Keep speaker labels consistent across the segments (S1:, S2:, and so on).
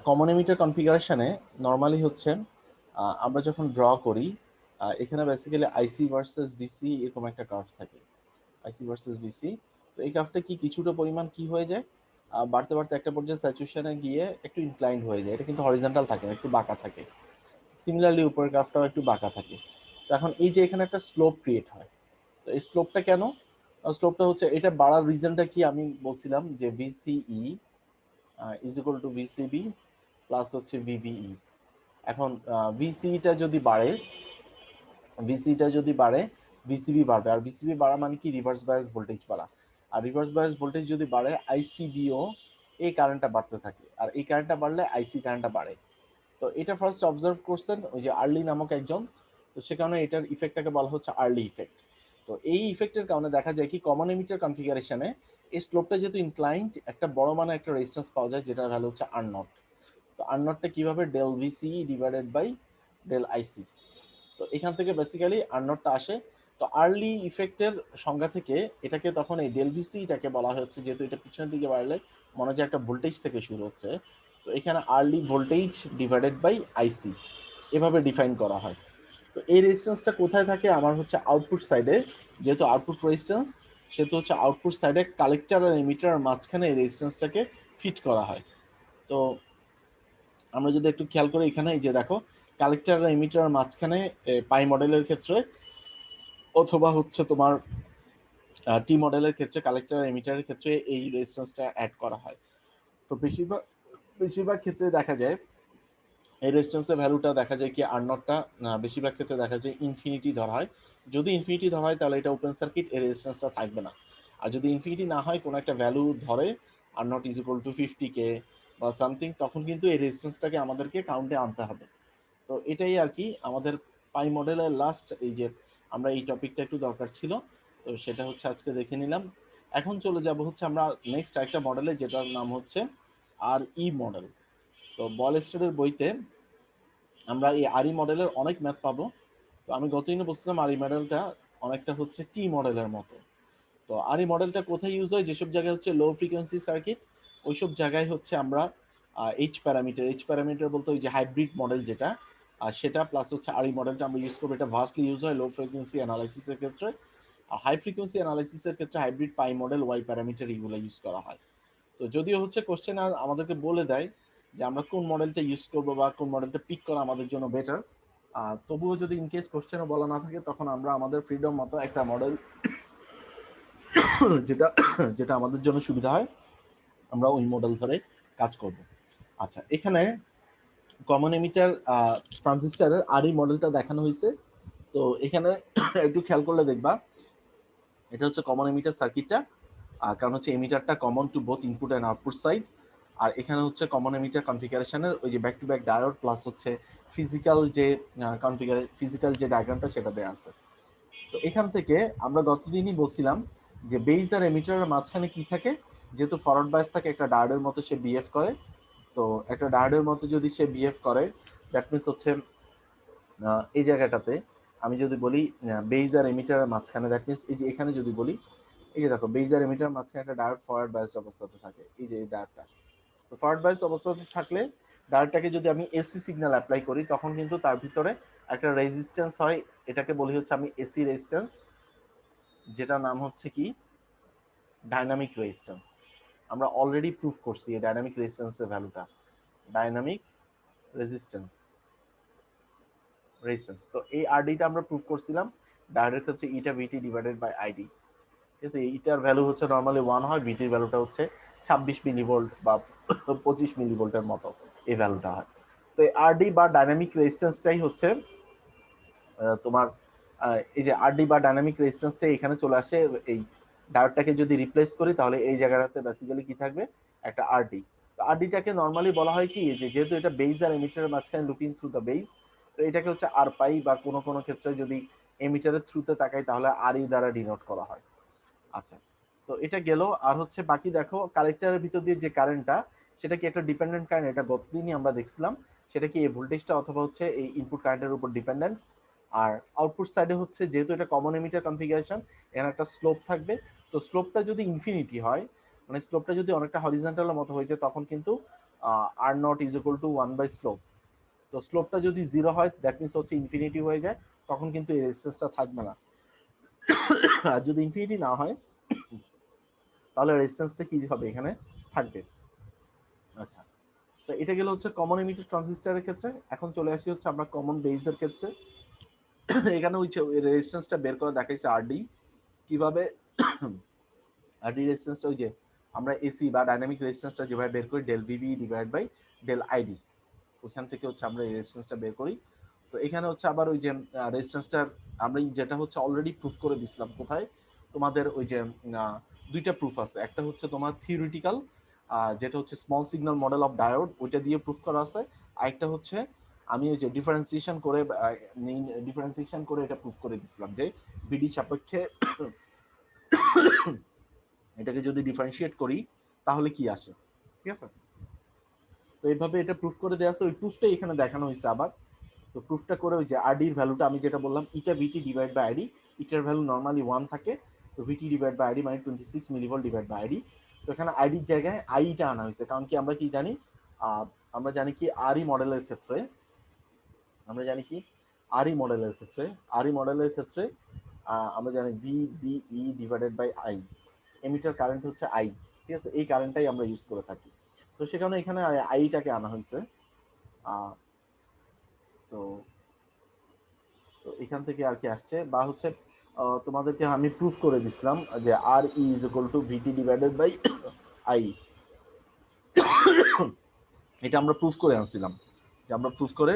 S1: Common emitter কনফিগারেশনে normally হচ্ছে আমরা যখন ড্র করি, এখানে বেসিক্যালি আইসি ভার্সেস বিসি এরকম একটা কার্ভ থাকে, আইসি ভার্সেস বিসি। তো এই কার্ভটা কি কিছুটা পরিমাণ কি হয়ে যায়, বাড়তে বাড়তে একটা পর্যায়ে স্যাচুরেশনে গিয়ে একটু ইনক্লাইন্ড হয়ে যায়, এটা কিন্তু হরিজন্টাল থাকে না, একটু বাঁকা থাকে। সিমিলারলি উপরের কার্ভটাও একটু বাঁকা থাকে। তো এখন এই যে এখানে একটা স্লোপ ক্রিয়েট হয়, তো এই স্লোপটা কেন? স্লোপটা হচ্ছে এটা বাড়ার রিজনটা কি, আমি বলছিলাম যে VCE is equal two VCB plus হচ্ছে ভিভিই। এখন ভিসিটা যদি বাড়ে, ভিসিটা যদি বাড়ে ভিসিবি বাড়বে, আর ভিসিবি বাড়া মানে কি রিভার্স বায়াস ভোল্টেজ বাড়া। আর রিভার্স বায়াস ভোল্টেজ যদি বাড়ে আইসিবিও এই কারেন্টটা বাড়তে থাকে, আর এই কারেন্টটা বাড়লে আইসি কারেন্টটা বাড়ে। তো এটা ফার্স্ট অবজার্ভ করছেন ওই যে আর্লি নামক একজন, তো সে কারণে এটার ইফেক্টটাকে বলা হচ্ছে আর্লি ইফেক্ট। তো এই ইফেক্টের কারণে দেখা যায় কি কমন এমিটার কনফিগারেশনে এই স্লোপটা যেহেতু ইনক্লাইন্ড, একটা বড় মানে একটা রেজিস্ট্যান্স পাওয়া যায় যেটার ভ্যালু হচ্ছে আর নট। তো আর নটটা কিভাবে, del VC divided by del IC. তো এখান থেকে বেসিক্যালি আর নটটা আসে। তো আর্লি ইফেক্টের সংজ্ঞা থেকে এটাকে তখন এই ডেল ভিসি এটাকে বলা হচ্ছে, যেহেতু এটা পিছনের দিকে বাড়লে মনে হয় একটা ভোল্টেজ থেকে শুরু হচ্ছে, তো এখানে early voltage divided by IC এভাবে ডিফাইন করা হয়। তো এই রেজিস্ট্যান্সটা কোথায় থাকে, আমার হচ্ছে আউটপুট সাইডে, যেহেতু আউটপুট রেজিস্ট্যান্স সেহেতু হচ্ছে আউটপুট সাইডে কালেক্টর আর এমিটার মাঝখানে এই রেজিস্ট্যান্সটাকে ফিট করা হয়। তো আমরা যদি একটু খেয়াল করি এখানে এই যে দেখো কালেক্টর আর এমিটার মাঝখানে পাই মডেলের ক্ষেত্রে অথবা হচ্ছে তোমার টি মডেলের ক্ষেত্রে কালেক্টর এমিটারের ক্ষেত্রে এই রেজিস্ট্যান্সটা অ্যাড করা হয়। তো বেশিরভাগ বেশিরভাগ ক্ষেত্রে দেখা যায় এই রেজিস্ট্যান্সের ভ্যালুটা দেখা যায় কি আর নটটা বেশিরভাগ ক্ষেত্রে দেখা যায় ইনফিনিটি ধরা হয়। যদি ইনফিনিটি ধরা হয় তাহলে এটা ওপেন সার্কিট, এই রেজিস্ট্যান্সটা থাকবে না। আর যদি ইনফিনিটি না হয়, কোনো একটা ভ্যালু ধরে আর naught is equal two 50K বা সামথিং, তখন কিন্তু এই রেজিস্ট্যান্সটাকে আমাদেরকে কাউন্টে আনতে হবে। তো এটাই আর কি আমাদের পাই মডেলের লাস্ট, এই যে আমরা এই টপিকটা একটু দরকার ছিল, তো সেটা হচ্ছে আজকে দেখে নিলাম। এখন চলে যাব হচ্ছে আমরা নেক্সট একটা মডেলে, যেটার নাম হচ্ছে আর ই মডেল। তো বল স্টারের বইতে আমরা এই আরই মডেলের অনেক ম্যাথ পাবো। তো আমি গতদিনে বলছিলাম আরই মডেলটা অনেকটা হচ্ছে টি মডেলের মতো। তো আরই মডেলটা কোথায় ইউজ হয়, যেসব জায়গায় হচ্ছে লো ফ্রিকোয়েন্সি সার্কিট, ওইসব জায়গায় হচ্ছে আমরা এইচ প্যারামিটার বলতে ওই যে হাইব্রিড মডেল যেটা, আর সেটা প্লাস হচ্ছে আরই মডেলটা আমরা ইউজ করবো। এটা ভাস্টলি ইউজ হয় লো ফ্রিকোয়েন্সি অ্যানালাইসিসের ক্ষেত্রে। আর হাই ফ্রিকোয়েন্সি অ্যানালাইসিসের ক্ষেত্রে হাইব্রিড পাই মডেল, ওয়াই প্যারামিটার এগুলো ইউজ করা হয়। তো যদিও হচ্ছে কোশ্চেন আমাদেরকে বলে দেয় যে আমরা কোন মডেলটা ইউজ করবো বা কোন মডেলটা পিক করা আমাদের জন্য বেটার, তবুও যদি ইনকেস কোশ্চেনও বলা না থাকে তখন আমরা আমাদের ফ্রিডম মতো একটা মডেল যেটা যেটা আমাদের জন্য সুবিধা হয় আমরা ওই মডেল ধরে কাজ করব। আচ্ছা, এখানে কমন এমিটার ট্রানজিস্টারের আর এই মডেলটা দেখানো হয়েছে। তো এখানে একটু খেয়াল করলে দেখবা এটা হচ্ছে কমন এমিটার সার্কিটটা, কারণ হচ্ছে এমিটারটা common to both input and output side. আর এখানে হচ্ছে কমন এমিটার কনফিগারেশনের ওই যে back to back diode plus হচ্ছে ফিজিক্যাল যে ডায়াগ্রামটা সেটা দেওয়া আছে। তো এখান থেকে আমরা গতদিনই বলছিলাম যে বেস আর এমিটারের মাঝখানে কি থাকে, যেহেতু ফরওয়ার্ড বায়াস থাকে একটা ডায়োডের মতো সে বিহেভ করে। তো একটা ডায়োডের মতো যদি সে বিহেভ করে, দ্যাট মিনস হচ্ছে এই জায়গাটাতে আমি যদি বলি বেস আর এমিটারের মাঝখানে, দ্যাট মিনস এই যে এখানে যদি বলি এই যে দেখো বেস আর এমিটার মাঝখানে একটা ডায়োড ফরওয়ার্ড বায়াসড অবস্থাতে থাকে, এই যে এই ডায়োডটা। তো ফরওয়ার্ড বায়াস অবস্থাতে থাকলে ডায়োডটাকে যদি আমি এসি সিগন্যাল অ্যাপ্লাই করি তখন কিন্তু তার ভিতরে একটা রেজিস্ট্যান্স হয়, এটাকে বলি হচ্ছে আমি এসি রেজিস্ট্যান্স, যেটা নাম হচ্ছে কি ডাইনামিক রেজিস্ট্যান্স। আমরা অলরেডি প্রুফ করছি এই ডাইনামিক রেজিস্ট্যান্সের ভ্যালুটা, ডাইনামিক রেজিস্ট্যান্স রেজিস্ট্যান্স। তো এই আরডিটা আমরা প্রুফ করছিলাম, ডায়োডের ক্ষেত্রে ইটা ভিটি ডিভাইডেড বাই আইডি। ঠিক আছে, ইটার ভ্যালু হচ্ছে নর্মালি 1 হয়, ভিটির ভ্যালুটা হচ্ছে 26 মিলিভোল্ট বা 25 মিলিভোল্টের মতো এই ভ্যালুটা হয়। তো এই আরডি বা ডাইনামিক রেজিস্ট্যান্সটাই হচ্ছে তোমার এই যে আরডি বা ডাইনামিক রেজিস্ট্যান্সটা এখানে চলে আসে। এই ডায়োডটাকে যদি রিপ্লেস করি তাহলে এই জায়গাটাতে বেসিক্যালি কি থাকবে, একটা আরডি। তো আরডিটাকে নর্মালি বলা হয় কি যে যেহেতু এটা বেস আর এমিটারের মাঝখানে লুকিং থ্রু দ্য বেস, তো এটাকে হচ্ছে আর পাই বা কোনো কোনো ক্ষেত্রে যদি এমিটারের থ্রুতে তাকাই তাহলে আর ই দ্বারা ডিনোট করা হয়। আচ্ছা, তো এটা গেল। আর হচ্ছে বাকি দেখো কালেক্টরের ভিতর দিয়ে যে কারেন্টটা, সেটা কি একটা ডিপেন্ডেন্ট কারেন্ট, এটা গতদিনই আমরা দেখছিলাম। সেটা কি এই ভোল্টেজটা অথবা হচ্ছে এই ইনপুট কারেন্টের উপর ডিপেন্ডেন্ট। আর আউটপুট সাইডে হচ্ছে যেহেতু এটা কমন এমিটার কনফিগারেশন, এখানে একটা স্লোপ থাকবে। তো স্লোপটা যদি ইনফিনিটি হয় মানে স্লোপটা যদি অনেকটা হরিজন্টালের মতো হয়ে যায় তখন কিন্তু r naught is equal to 1/স্লোপ। তো স্লোপটা যদি 0 হয় দ্যাট মিন্স হচ্ছে ইনফিনিটি হয়ে যায়, তখন কিন্তু এই রেজিস্ট্যান্সটা থাকবে না। আর যদি ইনফিনিটি না হয় তাহলে রেজিস্ট্যান্সটা কি হবে, এখানে থাকবে। আচ্ছা, তো এটা গেল হচ্ছে কমন এমিটার ট্রানজিস্টরের ক্ষেত্রে। এখন চলে আসি হচ্ছে আমরা কমন বেসের ক্ষেত্রে। এখানে ওই রেজিস্ট্যান্সটা বের করে দেখাইছে আরডি কিভাবে। আরডি রেজিস্ট্যান্সটা ওই যে আমরা এসি বা ডাইনামিক রেজিস্ট্যান্সটা যেভাবে বের করি del V V divide by del I D, ওখান থেকে হচ্ছে আমরা এই রেজিস্ট্যান্সটা বের করি। তো এখানে হচ্ছে আবার ওই যে রেজিস্ট্যান্সটা আমরা যেটা হচ্ছে অলরেডি প্রুফ করে দিছিলাম কোথায়, তোমাদের ওই যে দুইটা প্রুফ আছে, একটা হচ্ছে তোমার থিওরিটিক্যাল যেটা হচ্ছে small signal model of diode, ওইটা দিয়ে প্রুফ করা আছে। আরেকটা হচ্ছে আমি ওই যে ডিফারেন্সিয়েশন করে এটা প্রুফ করে দিছিলাম যে বিডি সাপেক্ষে এটাকে যদি ডিফারেন্সিয়েট করি তাহলে কি আসে, ঠিক আছে। তো এইভাবে এটা প্রুফ করে দেওয়া আছে, ওই প্রুফটাই এখানে দেখানো হয়েছে আবার। তো প্রুফটা করে ওই যে আরডির ভ্যালুটা আমি যেটা বললাম eta VT divide by ID, ইটার ভ্যালু নরমালি 1 থাকে, তো ভিটি ডিভাইড বাই আইডি মানে 26 মিলিভোল্ট ডিভাইড বাই আইডি। তো এখানে আইডির জায়গায় আইটা আনা হয়েছে, কারণ কি আমরা কি জানি, আমরা জানি কি আরই মডেলের ক্ষেত্রে, আমরা জানি কি আরই মডেলের ক্ষেত্রে, আরই মডেলের ক্ষেত্রে আমরা জানি V B E divided by I, emitter current হচ্ছে আই, ঠিক আছে, এই কারেন্টটাই আমরা ইউজ করে থাকি। তো সেখানে এখানে আইটাকে আনা হয়েছে। তো তো এখান থেকে আর কি আসছে, বা হচ্ছে তোমাদেরকে আমি প্রুফ করে দিছিলাম যে r e is equal to VT divided by I, এটা আমরা প্রুফ করে আনছিলাম, যে আমরা প্রুফ করে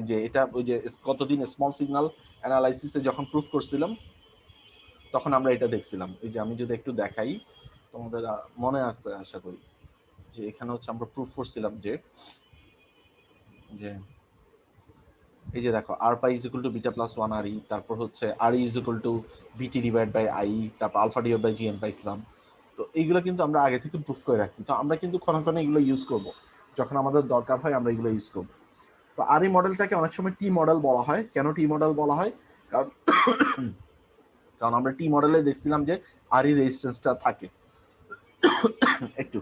S1: যে এটা ওই যে কতদিন স্মল সিগন্যাল অ্যানালাইসিসে যখন প্রুফ করছিলাম তখন আমরা এটা দেখছিলাম। এই যে আমি যদি একটু দেখাই তোমাদের মনে আছে আশা করি, যে এখানে হচ্ছে আমরা প্রুফ করছিলাম যে যে এই যে দেখো r pi is equal to beta plus 1 r e, তারপর হচ্ছে r is equal to VT divide by I, তারপর আলফা ডিভাইড বাই জিএম পাইছিলাম। তো এইগুলো কিন্তু আমরা আগে থেকে প্রুফ করে রাখছি, তো আমরা কিন্তু ক্ষণ ক্ষণ এগুলো ইউজ করব, যখন আমাদের দরকার হয় আমরা এগুলো ইউজ করব। তো আর এই মডেলটাকে অনেক সময় টি মডেল বলা হয়। কেন টি মডেল বলা হয়? কারণ কারণ আমরা টি মডেলে দেখছিলাম যে আর ই রেজিস্ট্যান্সটা থাকে। একটু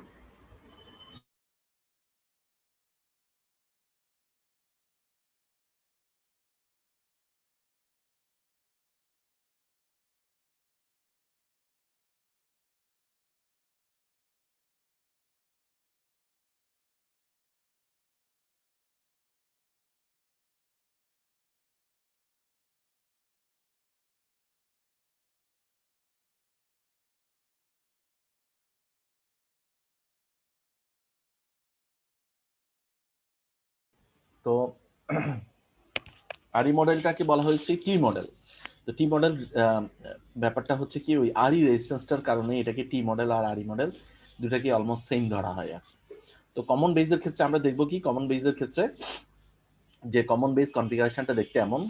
S1: তো আর ই মডেলটাকে বলা হয়েছে টি মডেল। তো টি মডেল ব্যাপারটা হচ্ছে কি, ওই আর ই রেজিস্ট্যান্সটার কারণে এটাকে টি মডেল আর আর ই মডেল দুটাকে অলমোস্ট সেম ধরা হয়। আর তো কমন বেজের ক্ষেত্রে আমরা দেখবো কি, কমন বেজের ক্ষেত্রে যে কমন বেস কনফিগারেশনটা দেখতে এমন।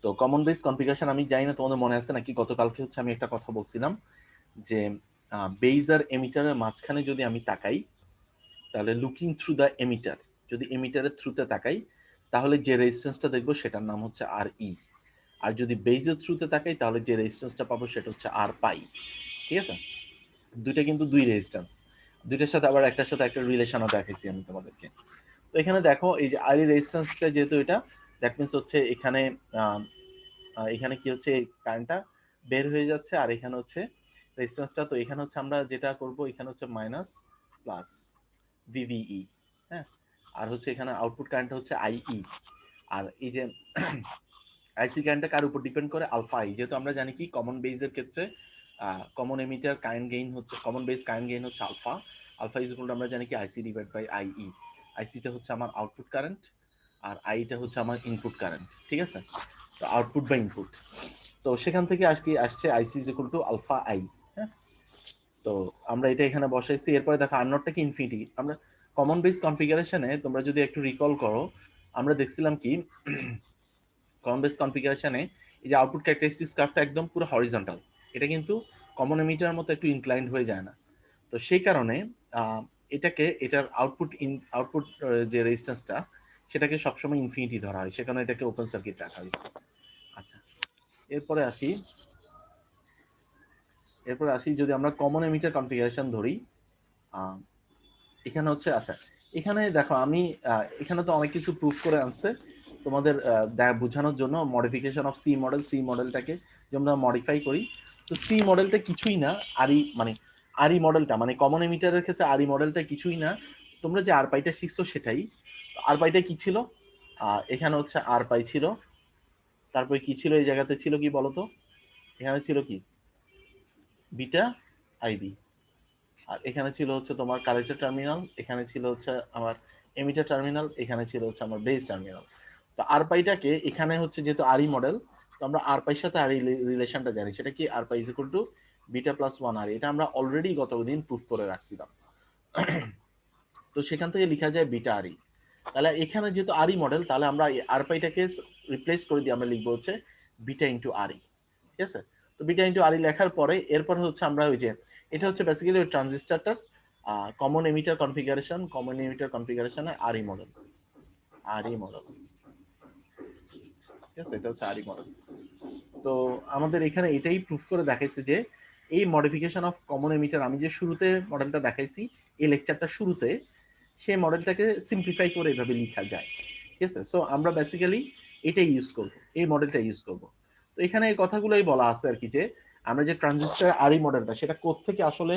S1: তো কমন বেস কনফিগারেশন আমি জানি না তোমাদের মনে আছে নাকি, গতকালকে হচ্ছে আমি একটা কথা বলছিলাম যে বেজ আর এমিটারের মাঝখানে যদি আমি তাকাই তাহলে লুকিং থ্রু দ্য এমিটার, যদি এমিটারের থ্রুতে তাকাই তাহলে যে রেজিস্ট্যান্সটা দেখবো সেটার নাম হচ্ছে আর ই। আর যদি বেজের থ্রুতে তাকাই তাহলে যে রেজিস্ট্যান্সটা পাবো সেটা হচ্ছে আর পাই, ঠিক আছে। দুইটা কিন্তু দুই রেজিস্ট্যান্স, দুইটার সাথে আবার একটার সাথে একটা রিলেশনও দেখাইছি আমি তোমাদেরকে। তো এখানে দেখো এই যে আর ই রেজিস্ট্যান্সটা যেহেতু এটা, দ্যাট মিন্স হচ্ছে এখানে এখানে কি হচ্ছে কারেন্টটা বের হয়ে যাচ্ছে, আর এখানে হচ্ছে রেজিস্ট্যান্সটা। তো এখানে হচ্ছে আমরা যেটা করব এখানে হচ্ছে মাইনাস প্লাস ভিভিই, হ্যাঁ, আর হচ্ছে এখানে আউটপুট কারেন্টটা হচ্ছে আইই। আর এই যে আইসি কারেন্টটা কার উপর ডিপেন্ড করে, আলফা আই, যেহেতু আমরা জানি কি কমন বেজের ক্ষেত্রে কমন এমিটার কারেন্ট গেইন হচ্ছে, কমন বেস কারেন্ট গেইন হচ্ছে alpha. Alpha is equal to আমরা জানি কি আইসি ডিভাইড বাই আইই। আইসিটা হচ্ছে আমার আউটপুট কারেন্ট আর আইটা হচ্ছে আমার ইনপুট কারেন্ট, ঠিক আছে। তো আউটপুট বা ইনপুট, তো সেখান থেকে আজকে আসছে IC is equal to alpha I, হ্যাঁ। তো আমরা এটা এখানে বসাইছি। এরপরে দেখো আর নটটা কি ইনফিনিটি। আমরা কমন বেস কনফিগারেশনে তোমরা যদি একটু রিকল করো, আমরা দেখছিলাম কি কমন বেস কনফিগারেশনে এই যে আউটপুট ক্যারেক্টারিস্টিক্স গ্রাফটা একদম পুরো হরিজন্টাল, এটা কিন্তু কমন এমিটারের মতো একটু ইনক্লাইন্ড হয়ে যায় না। তো সেই কারণে এটাকে এটার আউটপুট যে রেজিস্ট্যান্সটা সেটাকে সবসময় ইনফিনিটি ধরা হয়, সেখানে এটাকে ওপেন সার্কিট রাখা হয়েছে। আচ্ছা, এরপরে আসি, যদি আমরা কমন এমিটার কনফিগারেশন ধরি, এখানে হচ্ছে আচ্ছা, এখানে দেখো আমি এখানে তো অনেক কিছু প্রুফ করে আনছে তোমাদের বোঝানোর জন্য। মডিফিকেশন অফ সি মডেল, সি মডেলটাকে যে আমরা মডিফাই করি, তো সি মডেলটা কিছুই না, আরই মানে আরই মডেলটা মানে কমন এমিটারের ক্ষেত্রে আরই মডেলটা কিছুই না, তোমরা যে আর পাইটা শিখছো সেটাই। আর পাইটা কি ছিল? এখানে হচ্ছে আর পাই ছিল, তারপরে কি ছিল এই জায়গাতে ছিল কি বলতো, এখানে ছিল কি বিটা আইবি, আর এখানে ছিল হচ্ছে তোমার কালেক্টর টার্মিনাল, এখানে ছিল হচ্ছে আমার এমিটার টার্মিনাল, এখানে ছিল হচ্ছে আমার বেস টার্মিনাল। তো আর পাইটাকে এখানে হচ্ছে যেহেতু আরই মডেল, তো আমরা আর পাইর সাথে আর রিলেশনটা জানি, সেটা কি r pi is equal to beta plus one r, এটা আমরা অলরেডি গতদিন প্রুফ করে রাখছিলাম। তো সেখান থেকে লেখা যায় বিটা আরই। তাহলে এখানে যেহেতু আরই মডেল, তাহলে আমরা আর পাইটাকে রিপ্লেস করে দিয়ে আমরা লিখবো হচ্ছে বিটা ইন্টু আরই। ঠিক আছে? তো বিটা ইন্টু আরই লেখার পরে এরপর হচ্ছে আমরা ওই যে এটা হচ্ছে বেসিক্যালি ওই ট্রানজিস্টারটার common emitter configuration, common emitter কনফিগারেশনে আরই মডেল, আরই মডেল। ঠিক আছে? এটা হচ্ছে আরই মডেল। তো আমাদের এখানে এটাই প্রুফ করে দেখাইছে যে এই মডিফিকেশন অফ কমন এমিটার, আমি যে শুরুতে মডেলটা দেখাইছি এই লেকচারটা শুরুতে, সেই মডেলটাকে সিম্পলিফাই করে এভাবে লেখা যায়। ঠিক আছে? সো আমরা বেসিক্যালি এটাই ইউজ করব, এই মডেলটা ইউজ করব। তো এখানে এই কথাগুলোই বলা আছে আর কি, যে আমরা যে ট্রানজিস্টার আরই মডেলটা সেটা কোত্থেকে আসলে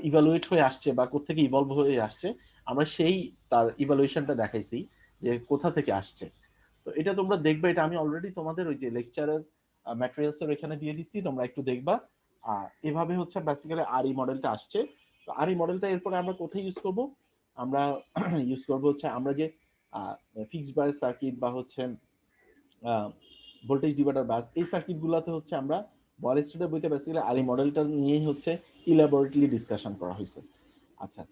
S1: ইভালুয়েট হয়ে আসছে বা কোত্থেকে ইভলভ হয়ে আসছে, আমরা সেই তার ইভালুয়েশনটা দেখাইছি যে কোথা থেকে আসছে। তো এটা তোমরা দেখবে, এটা আমি অলরেডি তোমাদের ওই যে লেকচারের ম্যাটেরিয়ালস এর এখানে দিয়ে দিচ্ছি, তোমরা একটু দেখবা। এভাবে হচ্ছে বেসিক্যালি আরই মডেলটা আসছে। তো আরই মডেলটা এরপরে আমরা কোথায় ইউজ করব? আমরা ইউজ করব হচ্ছে আমরা যে ফিক্সড বায়াস সার্কিট বা হচ্ছে ভোল্টেজ ডিভাইডার বাস, এই সার্কিট গুলাতে হচ্ছে আমরা বয়েল স্ট্রিটের বইতে বেসিক্যালি আরই মডেলটা নিয়েই হচ্ছে ইলাবোরেটলি ডিসকাশন করা হয়েছে। আচ্ছা,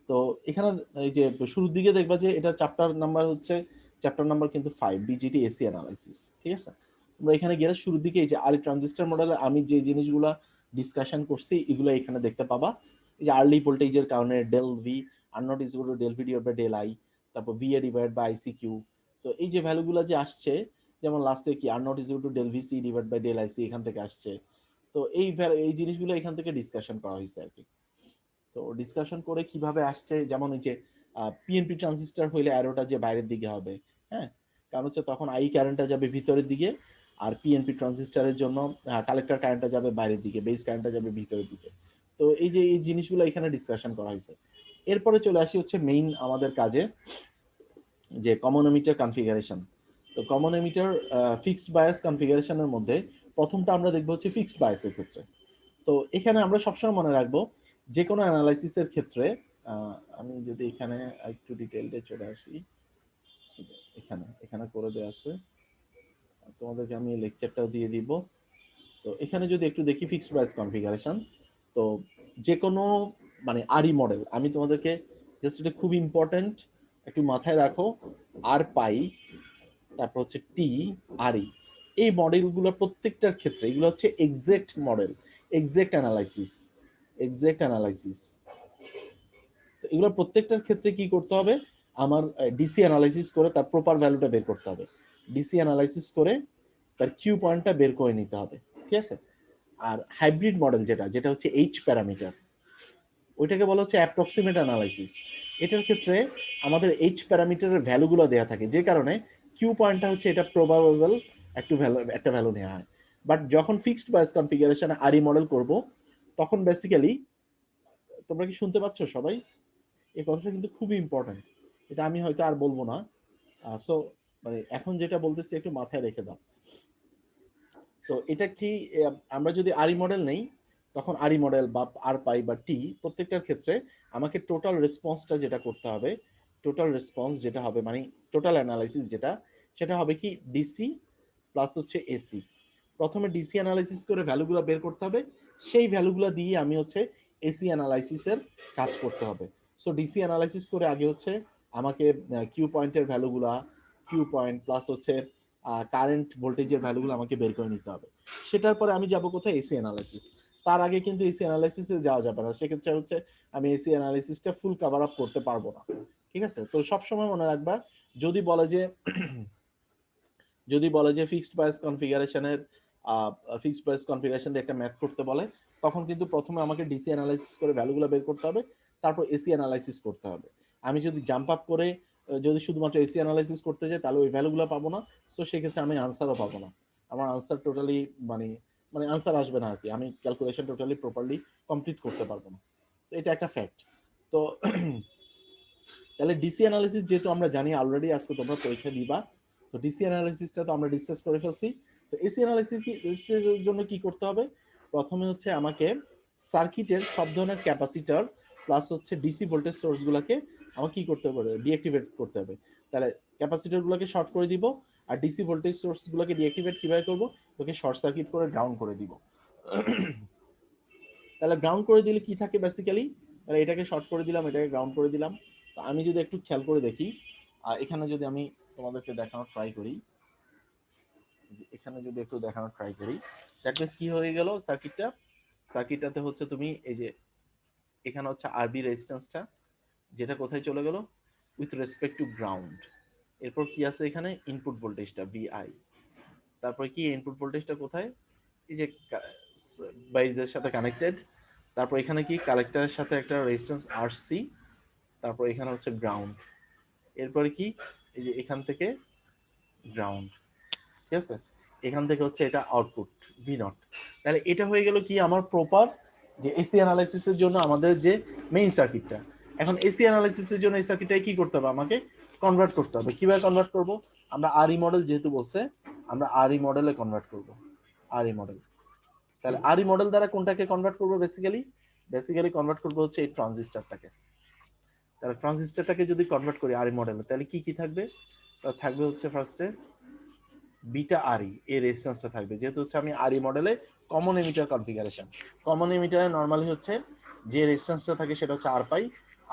S1: তো এখানে এই যে শুরুর দিকে দেখবা যে এটা চ্যাপ্টার নাম্বার হচ্ছে চ্যাপ্টার নাম্বার কিন্তু 5, বিজিটি এসি অ্যানালাইসিস। ঠিক আছে? আমরা এখানে গেলে শুরুর দিকে এই যে আরই ট্রানজিস্টর মডেলে আমি যে জিনিসগুলো ডিসকাশন করছি এগুলো এখানে দেখতে পাবা। এই যে আর্লি ভোল্টেজের কারণে del V r naught is equal to del V divide by del I, তারপর V A divide by IC Q. তো এই যে ভ্যালুগুলো যে আসছে, যেমন লাস্টে কি r naught is equal to del V C divide by del IC, এখান থেকে আসছে। তো এই জিনিসগুলো এখান থেকে ডিসকাশন করা হয়েছে আর কি। তো ডিসকাশন করে কিভাবে আসছে, যেমন ওই যে পিএনপি ট্রানজিস্টর হইলে অ্যারোটা যে বাইরের দিকে হবে, হ্যাঁ, কারণ হচ্ছে তখন আই কারেন্টটা যাবে ভিতরের দিকে, আর পিএনপি ট্রানজিস্টরের জন্য কালেক্টর কারেন্টটা যাবে বাইরের দিকে, বেস কারেন্টটা যাবে ভিতরের দিকে। তো এই যে এই জিনিসগুলো এখানে ডিসকাশন করা হয়েছে। এরপরে চলে আসি হচ্ছে মেইন আমাদের কাজে, যে কমন এমিটার কনফিগারেশন। তো কমন এমিটার ফিক্সড বায়াস কনফিগারেশনের মধ্যে প্রথমটা আমরা দেখবো হচ্ছে ফিক্সড বায়াসের ক্ষেত্রে। তো এখানে আমরা সবসময় মনে রাখবো যে কোনো অ্যানালাইসিসের ক্ষেত্রে, আমি যদি এখানে একটু ডিটেইলে চলে আসি, এখানে এখানে করে দেওয়া আছে, তোমাদেরকে আমি লেকচারটাও দিয়ে দিব। তো এখানে যদি একটু দেখি ফিক্সড বায়াস কনফিগারেশন, তো যে কোনো মানে আরই মডেল, আমি তোমাদেরকে জাস্ট এটা খুব ইম্পর্টেন্ট, একটু মাথায় রাখো। আর পাই, তারপর হচ্ছে টি, আরই, এই মডেলগুলো প্রত্যেকটার ক্ষেত্রে এগুলো হচ্ছে exact model, exact analysis, exact analysis. এগুলো প্রত্যেকটার ক্ষেত্রে কি করতে হবে? আমার ডিসি অ্যানালাইসিস করে তার প্রপার ভ্যালুটা বের করতে হবে, ডিসি অ্যানালাইসিস করে তার কিউ পয়েন্টটা বের করে নিতে হবে। ঠিক আছে? আর হাইব্রিড মডেল যেটা যেটা হচ্ছে এইচ প্যারামিটার, ওইটাকে বলা হচ্ছে অ্যাপ্রক্সিমেট অ্যানালাইসিস। এটার ক্ষেত্রে আমাদের এইচ প্যারামিটারের ভ্যালুগুলো দেওয়া থাকে, যে কারণে কিউ পয়েন্টটা হচ্ছে এটা প্রবাবল একটু ভ্যালু, একটা ভ্যালু নেওয়া হয়। বাট যখন ফিক্সড বায়াস কনফিগারেশনে আরই মডেল করব, তখন বেসিক্যালি, তোমরা কি শুনতে পাচ্ছ সবাই? এই কথাটা কিন্তু খুবই ইম্পর্টেন্ট, এটা আমি হয়তো আর বলবো না। সো মানে এখন যেটা বলতেছি একটু মাথায় রেখে দাও। তো এটা কি, আমরা যদি আরই মডেল নেই, তখন আরই মডেল বা আর পাই বা টি প্রত্যেকটার ক্ষেত্রে আমাকে টোটাল রেসপন্সটা যেটা করতে হবে, টোটাল রেসপন্স যেটা হবে মানে টোটাল অ্যানালাইসিস যেটা, সেটা হবে কি ডিসি প্লাস হচ্ছে এসি। প্রথমে ডিসি অ্যানালাইসিস করে ভ্যালুগুলো বের করতে হবে, সেই ভ্যালুগুলো দিয়ে আমি হচ্ছে এসি অ্যানালাইসিসের কাজ করতে হবে। সো ডিসি অ্যানালাইসিস করে আগে হচ্ছে আমাকে কিউ পয়েন্টের ভ্যালুগুলা, কিউ পয়েন্ট প্লাস হচ্ছে কারেন্ট ভোল্টেজের ভ্যালুগুলো আমাকে বের করে নিতে হবে। সেটার পরে আমি যাব কোথায়? AC analysis. তার আগে কিন্তু এসি অ্যানালাইসিসে যাওয়া যাবে না, সেক্ষেত্রে হচ্ছে আমি এসি অ্যানালাইসিসটা ফুল কভার আপ করতে পারবো না। ঠিক আছে? তো সবসময় মনে রাখবা, যদি বলে যে যদি বলে যে ফিক্সড বায়াস কনফিগারেশনের ফিক্সড বায়াস কনফিগারেশন দিয়ে একটা ম্যাথ করতে বলে, তখন কিন্তু প্রথমে আমাকে ডিসি অ্যানালাইসিস করে ভ্যালুগুলো বের করতে হবে, তারপর এসি অ্যানালাইসিস করতে হবে। আমি যদি জাম্প আপ করে যদি শুধুমাত্র এসি অ্যানালাইসিস করতে যাই তাহলে ওই ভ্যালুগুলো পাবো না। সো সেক্ষেত্রে আমি আনসারও পাবো না, আমার আনসার টোটালি মানে মানে আনসার আসবে না আর কি, আমি ক্যালকুলেশন টোটালি প্রপারলি কমপ্লিট করতে পারবো না। তো এটা একটা ফ্যাক্ট। তো তাহলে ডিসি অ্যানালিসিস যেহেতু আমরা জানি অলরেডি, আজকে তোমরা পরীক্ষা দিবা, তো ডিসি অ্যানালিসিসটা তো আমরা ডিসকাস করে ফেলছি। তো এসি অ্যানালিসিস কি, এসির জন্য কি করতে হবে? প্রথমে হচ্ছে আমাকে সার্কিটের সব ধরনের ক্যাপাসিটর প্লাস হচ্ছে ডিসি ভোল্টেজ সোর্স গুলাকে আমাকে কি করতে হবে, ডিঅ্যাক্টিভেট করতে হবে। তাহলে ক্যাপাসিটর গুলোকে শর্ট করে দিব, আর ডিসি ভোল্টেজ সোর্স গুলোকে ডিঅ্যাক্টিভেট কিভাবে করব, ওকে শর্ট সার্কিট করে গ্রাউন্ড করে দিব। তাহলে গ্রাউন্ড করে দিলে কি থাকে বেসিক্যালি, তাহলে এটাকে শর্ট করে দিলাম, এটাকে গ্রাউন্ড করে দিলাম। তো আমি যদি একটু খেয়াল করে দেখি, এখানে যদি আমি তোমাদেরকে দেখানোর ট্রাই করি, এখানে যদি একটু দেখানোর ট্রাই করি, দ্যাট মিন্স কি হয়ে গেল সার্কিটটাতে হচ্ছে তুমি এই যে এখানে হচ্ছে আরবি রেজিস্ট্যান্সটা, যেটা কোথায় চলে গেল, উইথ রেসপেক্ট টু গ্রাউন্ড। এরপর কি আছে এখানে, ইনপুট ভোল্টেজটা ভিআই। তারপর কি ইনপুট ভোল্টেজটা কোথায়, এই যে বাইজের সাথে কানেক্টেড। তারপর এখানে কি কালেক্টরের সাথে একটা রেজিস্ট্যান্স আরসি। তারপর এখানে হচ্ছে গ্রাউন্ড। এরপরে কি, এই যে এখান থেকে গ্রাউন্ড, ঠিক আছে, এখান থেকে হচ্ছে এটা আউটপুট ভি নট। তাহলে এটা হয়ে গেল কি আমার প্রপার যে এসি অ্যানালাইসিসের জন্য আমাদের যে মেইন সার্কিটটা। এখন এসি অ্যানালাইসিসের জন্য এই সার্কিটটাকে কি করতে হবে, আমাকে কনভার্ট করতে হবে। কিভাবে কনভার্ট করব, আমরা আরই মডেল যেহেতু বলছে, আমরা আরই মডেলে কনভার্ট করব, আরই মডেল। তাহলে আরই মডেল দ্বারা কোনটাকে কনভার্ট করব, বেসিক্যালি কনভার্ট করব হচ্ছে এই ট্রানজিস্টরটাকে। তাহলে ট্রানজিস্টরটাকে যদি কনভার্ট করি আরই মডেলে, তাহলে কি কি থাকবে, তা থাকবে হচ্ছে ফার্স্টে বিটা আরই, এই রেজিস্ট্যান্সটা থাকবে, যেহেতু হচ্ছে আমি আরই মডেলে কমন এমিটার কনফিগারেশন। কমন এমিটারে নরমালি হচ্ছে যে রেজিস্ট্যান্সটা থাকে সেটা হচ্ছে আর পাই।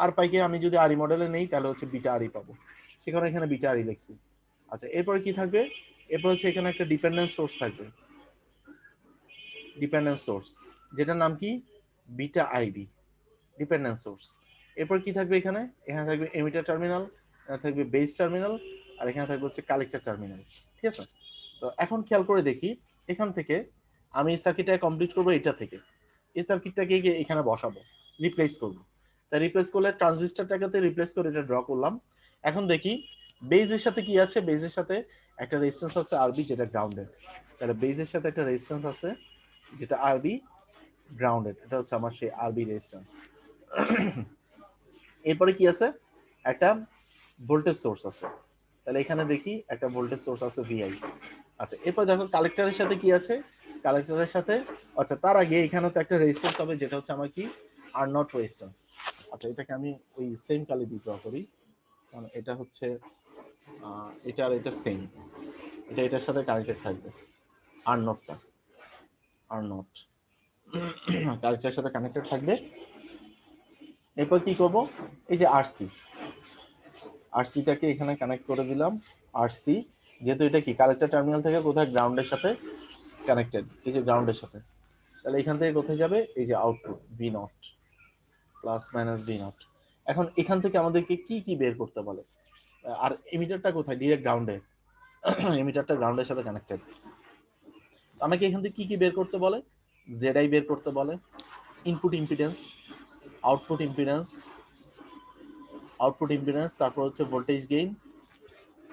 S1: আর পাইকে আমি যদি আরই মডেলে নেই তাহলে হচ্ছে বিটা আরই পাবো, সেখানে এখানে বিটা আরই লিখছি। আচ্ছা, এরপরে কি থাকবে, এরপর হচ্ছে এখানে একটা ডিপেন্ডেন্ট সোর্স থাকবে, ডিপেন্ডেন্ট সোর্স, যেটার নাম কি বিটা আইবি, ডিপেন্ডেন্ট সোর্স। এরপর কি থাকবে, এখানে এখানে থাকবে এমিটার টার্মিনাল, এখানে থাকবে বেস টার্মিনাল, আর এখানে থাকবে হচ্ছে কালেক্টর টার্মিনাল, ঠিক আছে। তো এখন খেয়াল করে দেখি, এখান থেকে আমি এই সার্কিটটা কমপ্লিট করবো, এটা থেকে এই সার্কিটটাকে এখানে বসাবো, রিপ্লেস করবো। তাই রিপ্লেস করলে ট্রানজিস্টরটাকে রিপ্লেস করে এটা ড্র করলাম। এখন দেখি বেজের সাথে কি আছে, বেজের সাথে একটা রেজিস্ট্যান্স আছে আরবি, যেটা গ্রাউন্ডেড। তাহলে বেজের সাথে একটা রেজিস্ট্যান্স আছে যেটা আরবি গ্রাউন্ডেড, এটা হচ্ছে আমার সেই আরবি রেজিস্ট্যান্স। এরপরে কি আছে, একটা ভোল্টেজ সোর্স আছে, তাহলে এখানে দেখি একটা ভোল্টেজ সোর্স আছে ভিআই। আচ্ছা, এরপর দেখো কালেক্টরের সাথে কি আছে, কালেক্টরের সাথে, আচ্ছা তার আগে এখানে তো একটা রেজিস্ট্যান্স হবে, যেটা হচ্ছে আমার কি আর নট রেজিস্ট্যান্স। আচ্ছা, এটাকে আমি ওই সেম কালি দিয়ে ড্র করি, কারণ এটা হচ্ছে এটা আর এটা সেম, এটা এটার সাথে কানেক্টেড থাকবে, আর নটটা, আর নট কালেক্টরের সাথে কানেক্টেড থাকবে। এরপর কি করব, এই যে আরসি, আরসিটাকে এখানে কানেক্ট করে দিলাম। আরসি যেহেতু এটা কি কালেক্টর টার্মিনাল থেকে কোথায় গ্রাউন্ডের সাথে কানেক্টেড, এই যে গ্রাউন্ডের সাথে, তাহলে এখান থেকে কোথায় যাবে, এই যে output V naught, plus minus V naught. এখন এখান থেকে আমাদেরকে কি কি বের করতে বলে, আর এমিটারটা কোথায়, ডিরেক্ট গ্রাউন্ডে, এমিটারটা গ্রাউন্ডের সাথে কানেক্টেড। আমাকে এখান থেকে কি কি বের করতে বলে, জেডআই বের করতে বলে, ইনপুট ইম্পিডেন্স, আউটপুট ইম্পিডেন্স, তারপর হচ্ছে ভোল্টেজ গেইন,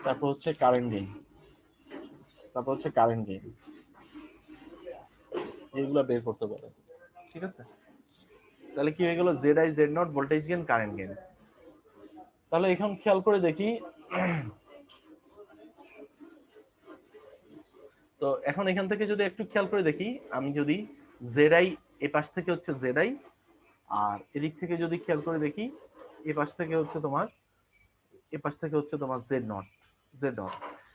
S1: তারপর হচ্ছে কারেন্ট গেইন, এইগুলো বের করতে পারে, ঠিক আছে। তাহলে কি হয়ে গেল, Z I, Z naught, voltage gain, current gain. তাহলে এখন খেয়াল করে দেখি, তো এখন এখান থেকে যদি একটু খেয়াল করে দেখি, আমি যদি জেড আই, এ পাশ থেকে হচ্ছে জেড আই, আর এদিক থেকে যদি খেয়াল করে দেখি, এ পাশ থেকে হচ্ছে তোমার জেড নট।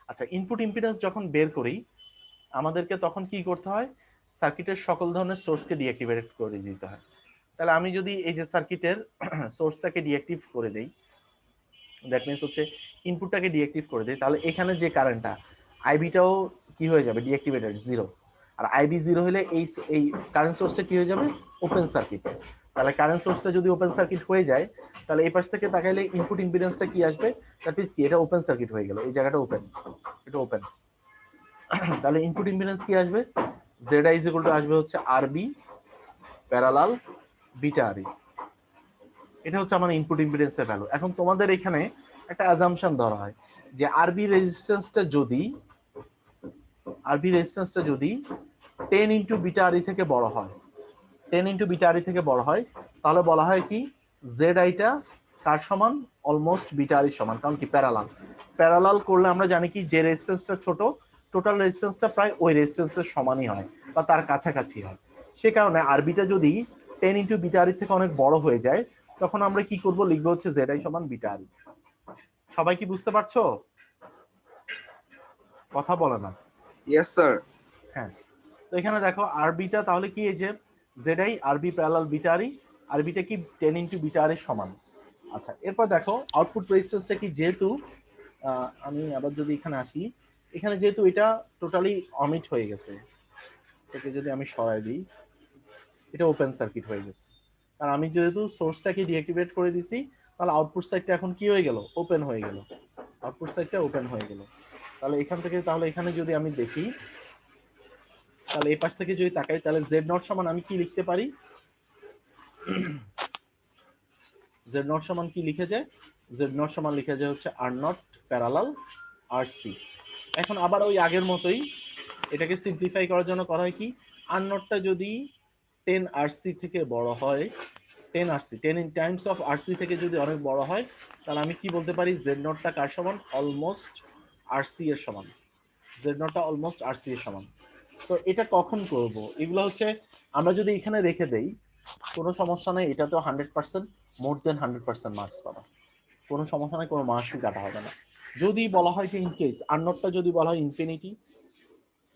S1: আচ্ছা, ইনপুট ইম্পিডেন্স যখন বের করি আমাদেরকে তখন কি করতে হয়, সার্কিটের সকল ধরনের সোর্সকে ডিঅ্যাক্টিভেট করে দিতে হয়। তাহলে আমি যদি এই যে সার্কিটের সোর্সটাকে ডিঅ্যাক্টিভ করে দেই, দ্যাট মিন্স হচ্ছে ইনপুটটাকে ডিঅ্যাক্টিভ করে দেই, তাহলে এখানে যে কারেন্টটা আইবিটাও কি হয়ে যাবে, ডিঅ্যাক্টিভেটেড, জিরো। আর আইবি জিরো হলে এই কারেন্ট সোর্সটা কি হয়ে যাবে, ওপেন সার্কিট। তাহলে কারেন্ট সোর্সটা যদি ওপেন সার্কিট হয়ে যায়, তাহলে এই পাশ থেকে তাকাইলে ইনপুট ইম্পিডেন্সটা কি আসবে, দ্যাট মিন্স কি এটা ওপেন সার্কিট হয়ে গেল, এই জায়গাটা ওপেন, এটা ওপেন। তাহলে ইনপুট ইম্পিডেন্স কি আসবে, Z I is equal two আসবে হচ্ছে আরবি প্যারালাল বিটা আরই, এটা হচ্ছে আমার ইনপুট ইম্পিডেন্সের ভ্যালু। এখন তোমাদের এখানে একটা অ্যাজাম্পশন ধরা হয় যে আরবি রেজিস্ট্যান্সটা যদি 10 ইনটু বিটা আরই থেকে বড় হয়, 10 ইনটু বিটা আরই থেকে বড় হয়, তাহলে বলা হয় কি জেড আইটা কার সমান, অলমোস্ট বিটা আরই সমান। কারণ কি প্যারালাল করলে আমরা জানি কি যে রেজিস্ট্যান্সটা ছোট, টোটাল রেজিস্ট্যান্সটা প্রায় ওই রেজিস্ট্যান্সের সমানই হয় বা তার কাছাকাছি হয়। সে কারণে আরবিটা যদি 10 ইনটু বিটা আরই থেকে অনেক বড় হয়ে যায়, তখন আমরা কি করব, লিখবো হচ্ছে জেড আই সমান বিটা আরই। সবাই কি বুঝতে পারছো? কথা বলে না।
S2: Yes sir.
S1: হ্যাঁ, তো এখানে দেখো আরবিটা তাহলে কি, এই যে জেড আই আরবি প্যারালাল বিটা আরই, আরবিটা কি 10 ইনটু বিটা আরই সমান। আচ্ছা, এরপর দেখো আউটপুট রেজিস্ট্যান্সটা কি, যেহেতু আমি আবার যদি এখানে আসি, এখানে যেহেতু এটা টোটালি অমিট হয়ে গেছে, এটাকে যদি আমি সরাই দিই, এটা ওপেন সার্কিট হয়ে গেছে। আর আমি যেহেতু সোর্সটাকে ডিঅ্যাক্টিভেট করে দিছি, তাহলে আউটপুট সাইডটা এখন কি হয়ে গেল, ওপেন হয়ে গেল। আউটপুট সাইডটা ওপেন হয়ে গেল। তাহলে এখান থেকে, তাহলে এখানে যদি আমি দেখি, তাহলে এই পাশ থেকে যদি তাকাই, তাহলে জেড নট সমান আমি কি লিখতে পারি, জেড নট সমান কি লিখে যায়, জেড নট সমান লিখে যায় হচ্ছে আর নট প্যারালাল আর সি। এখন আবার ওই আগের মতোই এটাকে সিম্পলিফাই করার জন্য করা হয় কি, আর নটটা যদি 10 আরসি থেকে বড় হয়, 10 RC 10 in Times of RC থেকে যদি অনেক বড় হয়, তাহলে আমি কি বলতে পারি, জেড নটটা কার সমান, অলমোস্ট আরসি এর সমান। জেড নটটা অলমোস্ট আরসি এর সমান। তো এটা কখন করব, এগুলো হচ্ছে আমরা যদি এখানে রেখে দেই, কোনো সমস্যা নেই, এটা তো 100% মোর দেন 100% মার্কস পাবা, কোনো সমস্যা নেই, কোনো মার্কসই কাটা হবে না। যদি বলা হয় যে ইন কেস আর নটটা যদি বলা হয় ইনফিনিটি,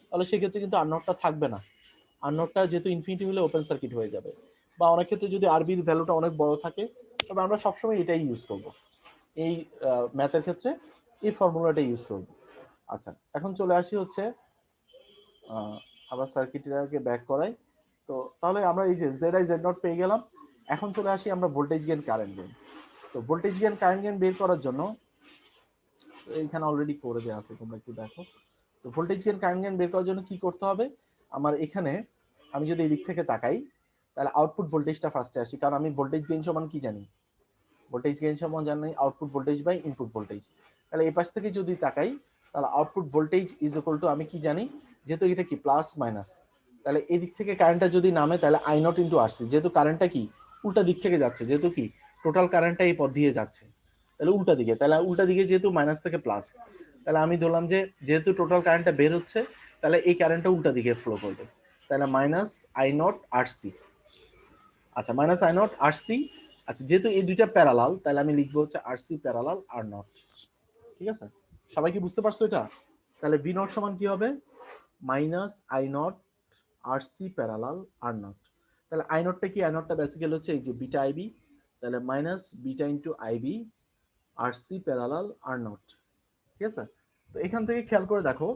S1: তাহলে সেক্ষেত্রে কিন্তু আর নটটা থাকবে না। আর নটটা যেহেতু ইনফিনিটি হলে ওপেন সার্কিট হয়ে যাবে। বা অনেক ক্ষেত্রে যদি আরবির ভ্যালুটা অনেক বড় থাকে, তবে আমরা সবসময় এটাই ইউজ করব, এই ম্যাথের ক্ষেত্রে এই ফর্মুলাটা ইউজ করব। আচ্ছা, এখন চলে আসি হচ্ছে আবার সার্কিটটাকে ব্যাক করাই। তো তাহলে আমরা এই যে জেড আই জেড নট পেয়ে গেলাম। এখন চলে আসি আমরা ভোল্টেজ গেইন কারেন্ট গেইন। তো ভোল্টেজ গেইন কারেন্ট গেইন বের করার জন্য এইখানে অলরেডি করে দেওয়া আছে, তোমরা একটু দেখো। তো ভোল্টেজ গেইন কারেন্ট গেইন বের করার জন্য কি করতে হবে, আমার এখানে আমি যদি এই দিক থেকে তাকাই, তাহলে আউটপুট ভোল্টেজটা ফার্স্টে আসি, কারণ আমি ভোল্টেজ গেইন সমান কি জানি, ভোল্টেজ গেইন সমান জানি output voltage by input voltage. তাহলে এই পাশ থেকে যদি তাকাই, তাহলে output voltage is equal to, আমি কি জানি, যেহেতু এটা কি প্লাস মাইনাস, তাহলে এই দিক থেকে কারেন্টটা যদি নামে, তাহলে আই নট ইন্টু আরসি, যেহেতু কারেন্টটা কি উল্টা দিক থেকে যাচ্ছে, যেহেতু কি টোটাল কারেন্টটা এই পথ দিয়ে যাচ্ছে, তাহলে উল্টা দিকে, তাহলে উল্টা দিকে যেহেতু মাইনাস থেকে প্লাস, তাহলে আমি ধরলাম যে যেহেতু টোটাল কারেন্টটা বের হচ্ছে, তাহলে এই কারেন্টটা উল্টা দিকে ফ্লো করবে, তাহলে মাইনাস আই নট আরসি। আচ্ছা, মাইনাস আই নট আরসি। আচ্ছা, যেহেতু এই দুইটা প্যারালাল, তাহলে আমি লিখবো হচ্ছে আরসি প্যারালাল আর নট। ঠিক আছে, সবাই কি বুঝতে পারছো এটা? তাহলে ভি নট সমান কি হবে, minus I naught R C parallel R naught. তাহলে আই নটটা কি, আই নটটা বেসিক্যালি হচ্ছে এই যে বিটা আইবি, তাহলে minus beta into I B RC parallel আর নট। ঠিক আছে, তো এখান থেকে খেয়াল করে দেখো,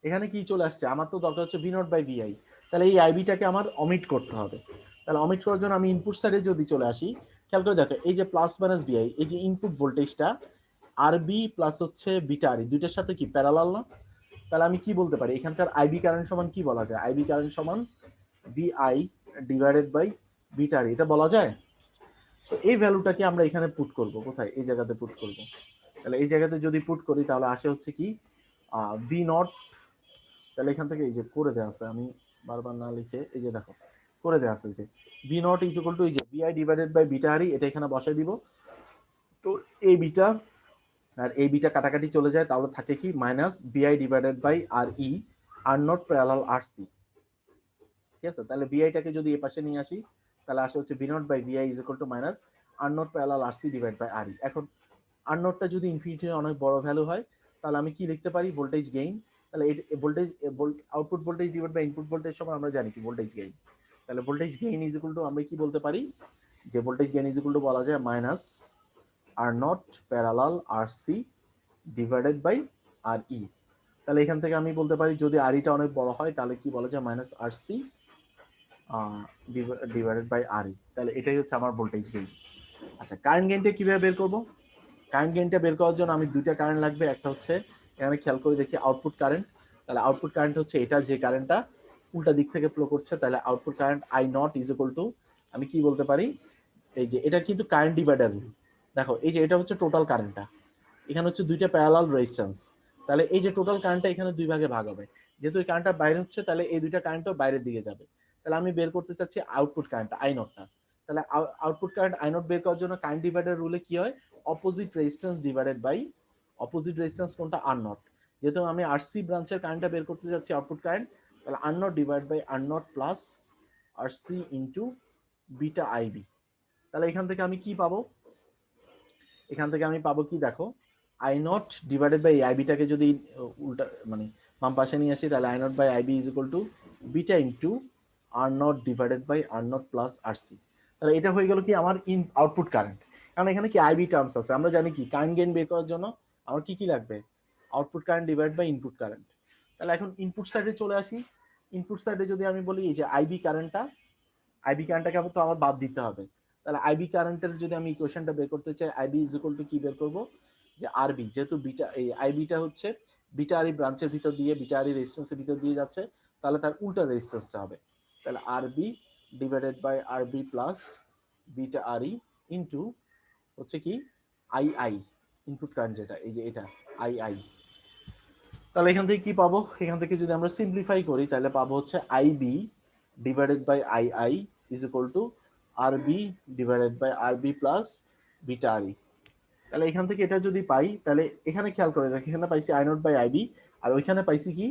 S1: এখানে কি চলে আসছে, আমার তো দরকার হচ্ছে ভি নট বাই ভিআই। তাহলে এই আইবিটাকে আমার অমিট করতে হবে। তাহলে অমিট করার জন্য আমি ইনপুট সাইডে যদি চলে আসি, খেয়াল করে দেখো, এই যে প্লাস মাইনাস ভিআই, এই যে ইনপুট ভোল্টেজটা আরবি প্লাস হচ্ছে বিটা আরই, দুইটার সাথে কি প্যারালাল না? তাহলে আমি কি বলতে পারি, এখানকার আইবি কারেন্ট সমান কি বলা যায়, আইবি কারেন্ট সমান বিআই ডিভাইডেড বাই বিটা আরই, এটা বলা যায়। তো এই ভ্যালুটাকে আমরা এখানে পুট করব, কোথায়, এই জায়গাতে পুট করব। তাহলে এই জায়গাতে যদি পুট করি, তাহলে আসে হচ্ছে কি ভি নট, তাহলে এখান থেকে এই যে করে দেওয়া আছে, আমি বারবার না লিখে এই যে দেখো করে দেওয়া আছে যে V naught is equal two এই যে বিআই ডিভাইডেড বাই বিটা আরই, এটা এখানে বসাই দিব। তো এই বিটা আর এই বিটা কাটাকাটি চলে যায়, তাহলে থাকে কি minus B I divided by R E R naught parallel R C. ঠিক আছে, তাহলে বিআইটাকে যদি এই পাশে নিয়ে আসি, তাহলে আসে হচ্ছে V naught by BI is equal to minus r naught parallel R c divide by R e. এখন আর নটটা যদি ইনফিনিটি অনেক বড় ভ্যালু হয়, তাহলে আমি কি লিখতে পারি, ভোল্টেজ গেইন। তাহলে voltage output voltage divide by input voltage সময় আমরা জানি কি ভোল্টেজ গেইন। তাহলে voltage gain is equal to আমরা কি বলতে পারি, যে voltage gain is equal to বলা যায় minus r naught parallel R c divided by R e. তাহলে এখান থেকে আমি বলতে পারি যদি আর ইটা অনেক বড় হয়, তাহলে কি বলা যায় minus r c divided by R e. তাহলে এটাই হচ্ছে আমার ভোল্টেজ গেইন। আচ্ছা, কারেন্ট গেইনটা কিভাবে বের করব, কারেন্ট গেইনটা বের করার জন্য আমি দুইটা কারেন্ট লাগবে। একটা হচ্ছে এখানে খেয়াল করে দেখি আউটপুট কারেন্ট, তাহলে আউটপুট কারেন্ট হচ্ছে এটা, যে কারেন্টটা উল্টা দিক থেকে ফ্লো করছে, তাহলে output current I not is equal to আমি কি বলতে পারি, এই যে এটা কিন্তু কারেন্ট ডিভাইডার রুল। দেখো এই যে এটা হচ্ছে টোটাল কারেন্টটা, এখানে হচ্ছে দুইটা প্যারালাল রেজিস্ট্যান্স, তাহলে এই যে টোটাল কারেন্টটা এখানে দুই ভাগে ভাগ হবে, যেহেতু এই কারেন্টটা বাইরে হচ্ছে তাহলে এই দুইটা কারেন্টও বাইরের দিকে যাবে। তাহলে আমি বের করতে চাচ্ছি আউটপুট কারেন্ট আই নটটা। তাহলে আউটপুট কারেন্ট আই নট বের করার জন্য কারেন্ট ডিভাইডার রুলে কি হয়, opposite resistance divided by opposite resistance কোনটা আর নট। যেহেতু আমি আরসি ব্রাঞ্চের কারেন্টটা বের করতে যাচ্ছি আউটপুট কারেন্ট, তাহলে R naught divide by R naught plus R C into beta I B. তাহলে এখান থেকে আমি কি পাবো, এখান থেকে আমি পাবো কি দেখো, আই নট ডিভাইডেড বাই আইবিটাকে যদি উল্টা মানে বাম পাশে নিয়ে আসি, তাহলে I naught by I B is equal to beta into R naught divided by R naught plus R C. তাহলে এটা হয়ে গেল কি আমার ইন আউটপুট কারেন্ট। কারণ এখানে কি আইবি টার্মস আছে, আমরা জানি কি কারেন্ট গেইন বের করার জন্য আমার কি কি লাগবে, output current divide by input current. তাহলে এখন ইনপুট সাইডে চলে আসি, ইনপুট সাইডে যদি আমি বলি এই যে আইবি কারেন্টটা, আইবি কারেন্টটাকে তো আমার বাদ দিতে হবে। তাহলে আইবি কারেন্টের যদি আমি ইকুয়েশনটা বের করতে চাই, আইবি ইজ ইকুয়াল টু কি বের করব, যে আরবি, যেহেতু বিটা এই আইবিটা হচ্ছে বিটা আরই ব্রাঞ্চের ভিতর দিয়ে, বিটা আরই রেজিস্ট্যান্সের ভিতর দিয়ে যাচ্ছে, তাহলে তার উল্টা রেজিস্ট্যান্সটা হবে। তাহলে আরবি divided by R B plus beta আরই ইনটু হচ্ছে কি আই আই, ইনপুট কারেন্ট যেটা এই যে এটা আই আই। তাহলে এখান থেকে কি পাবো, এখান থেকে যদি আমরা সিম্পলিফাই করি তাহলে পাবো হচ্ছে I B divided by I I is equal to R B divided by R B plus beta R E. তাহলে এখান থেকে এটা যদি পাই, তাহলে এখানে খেয়াল করে দেখি, এখানে পাইছি আই নট বাই আইবি, আর ওইখানে পাইছি কি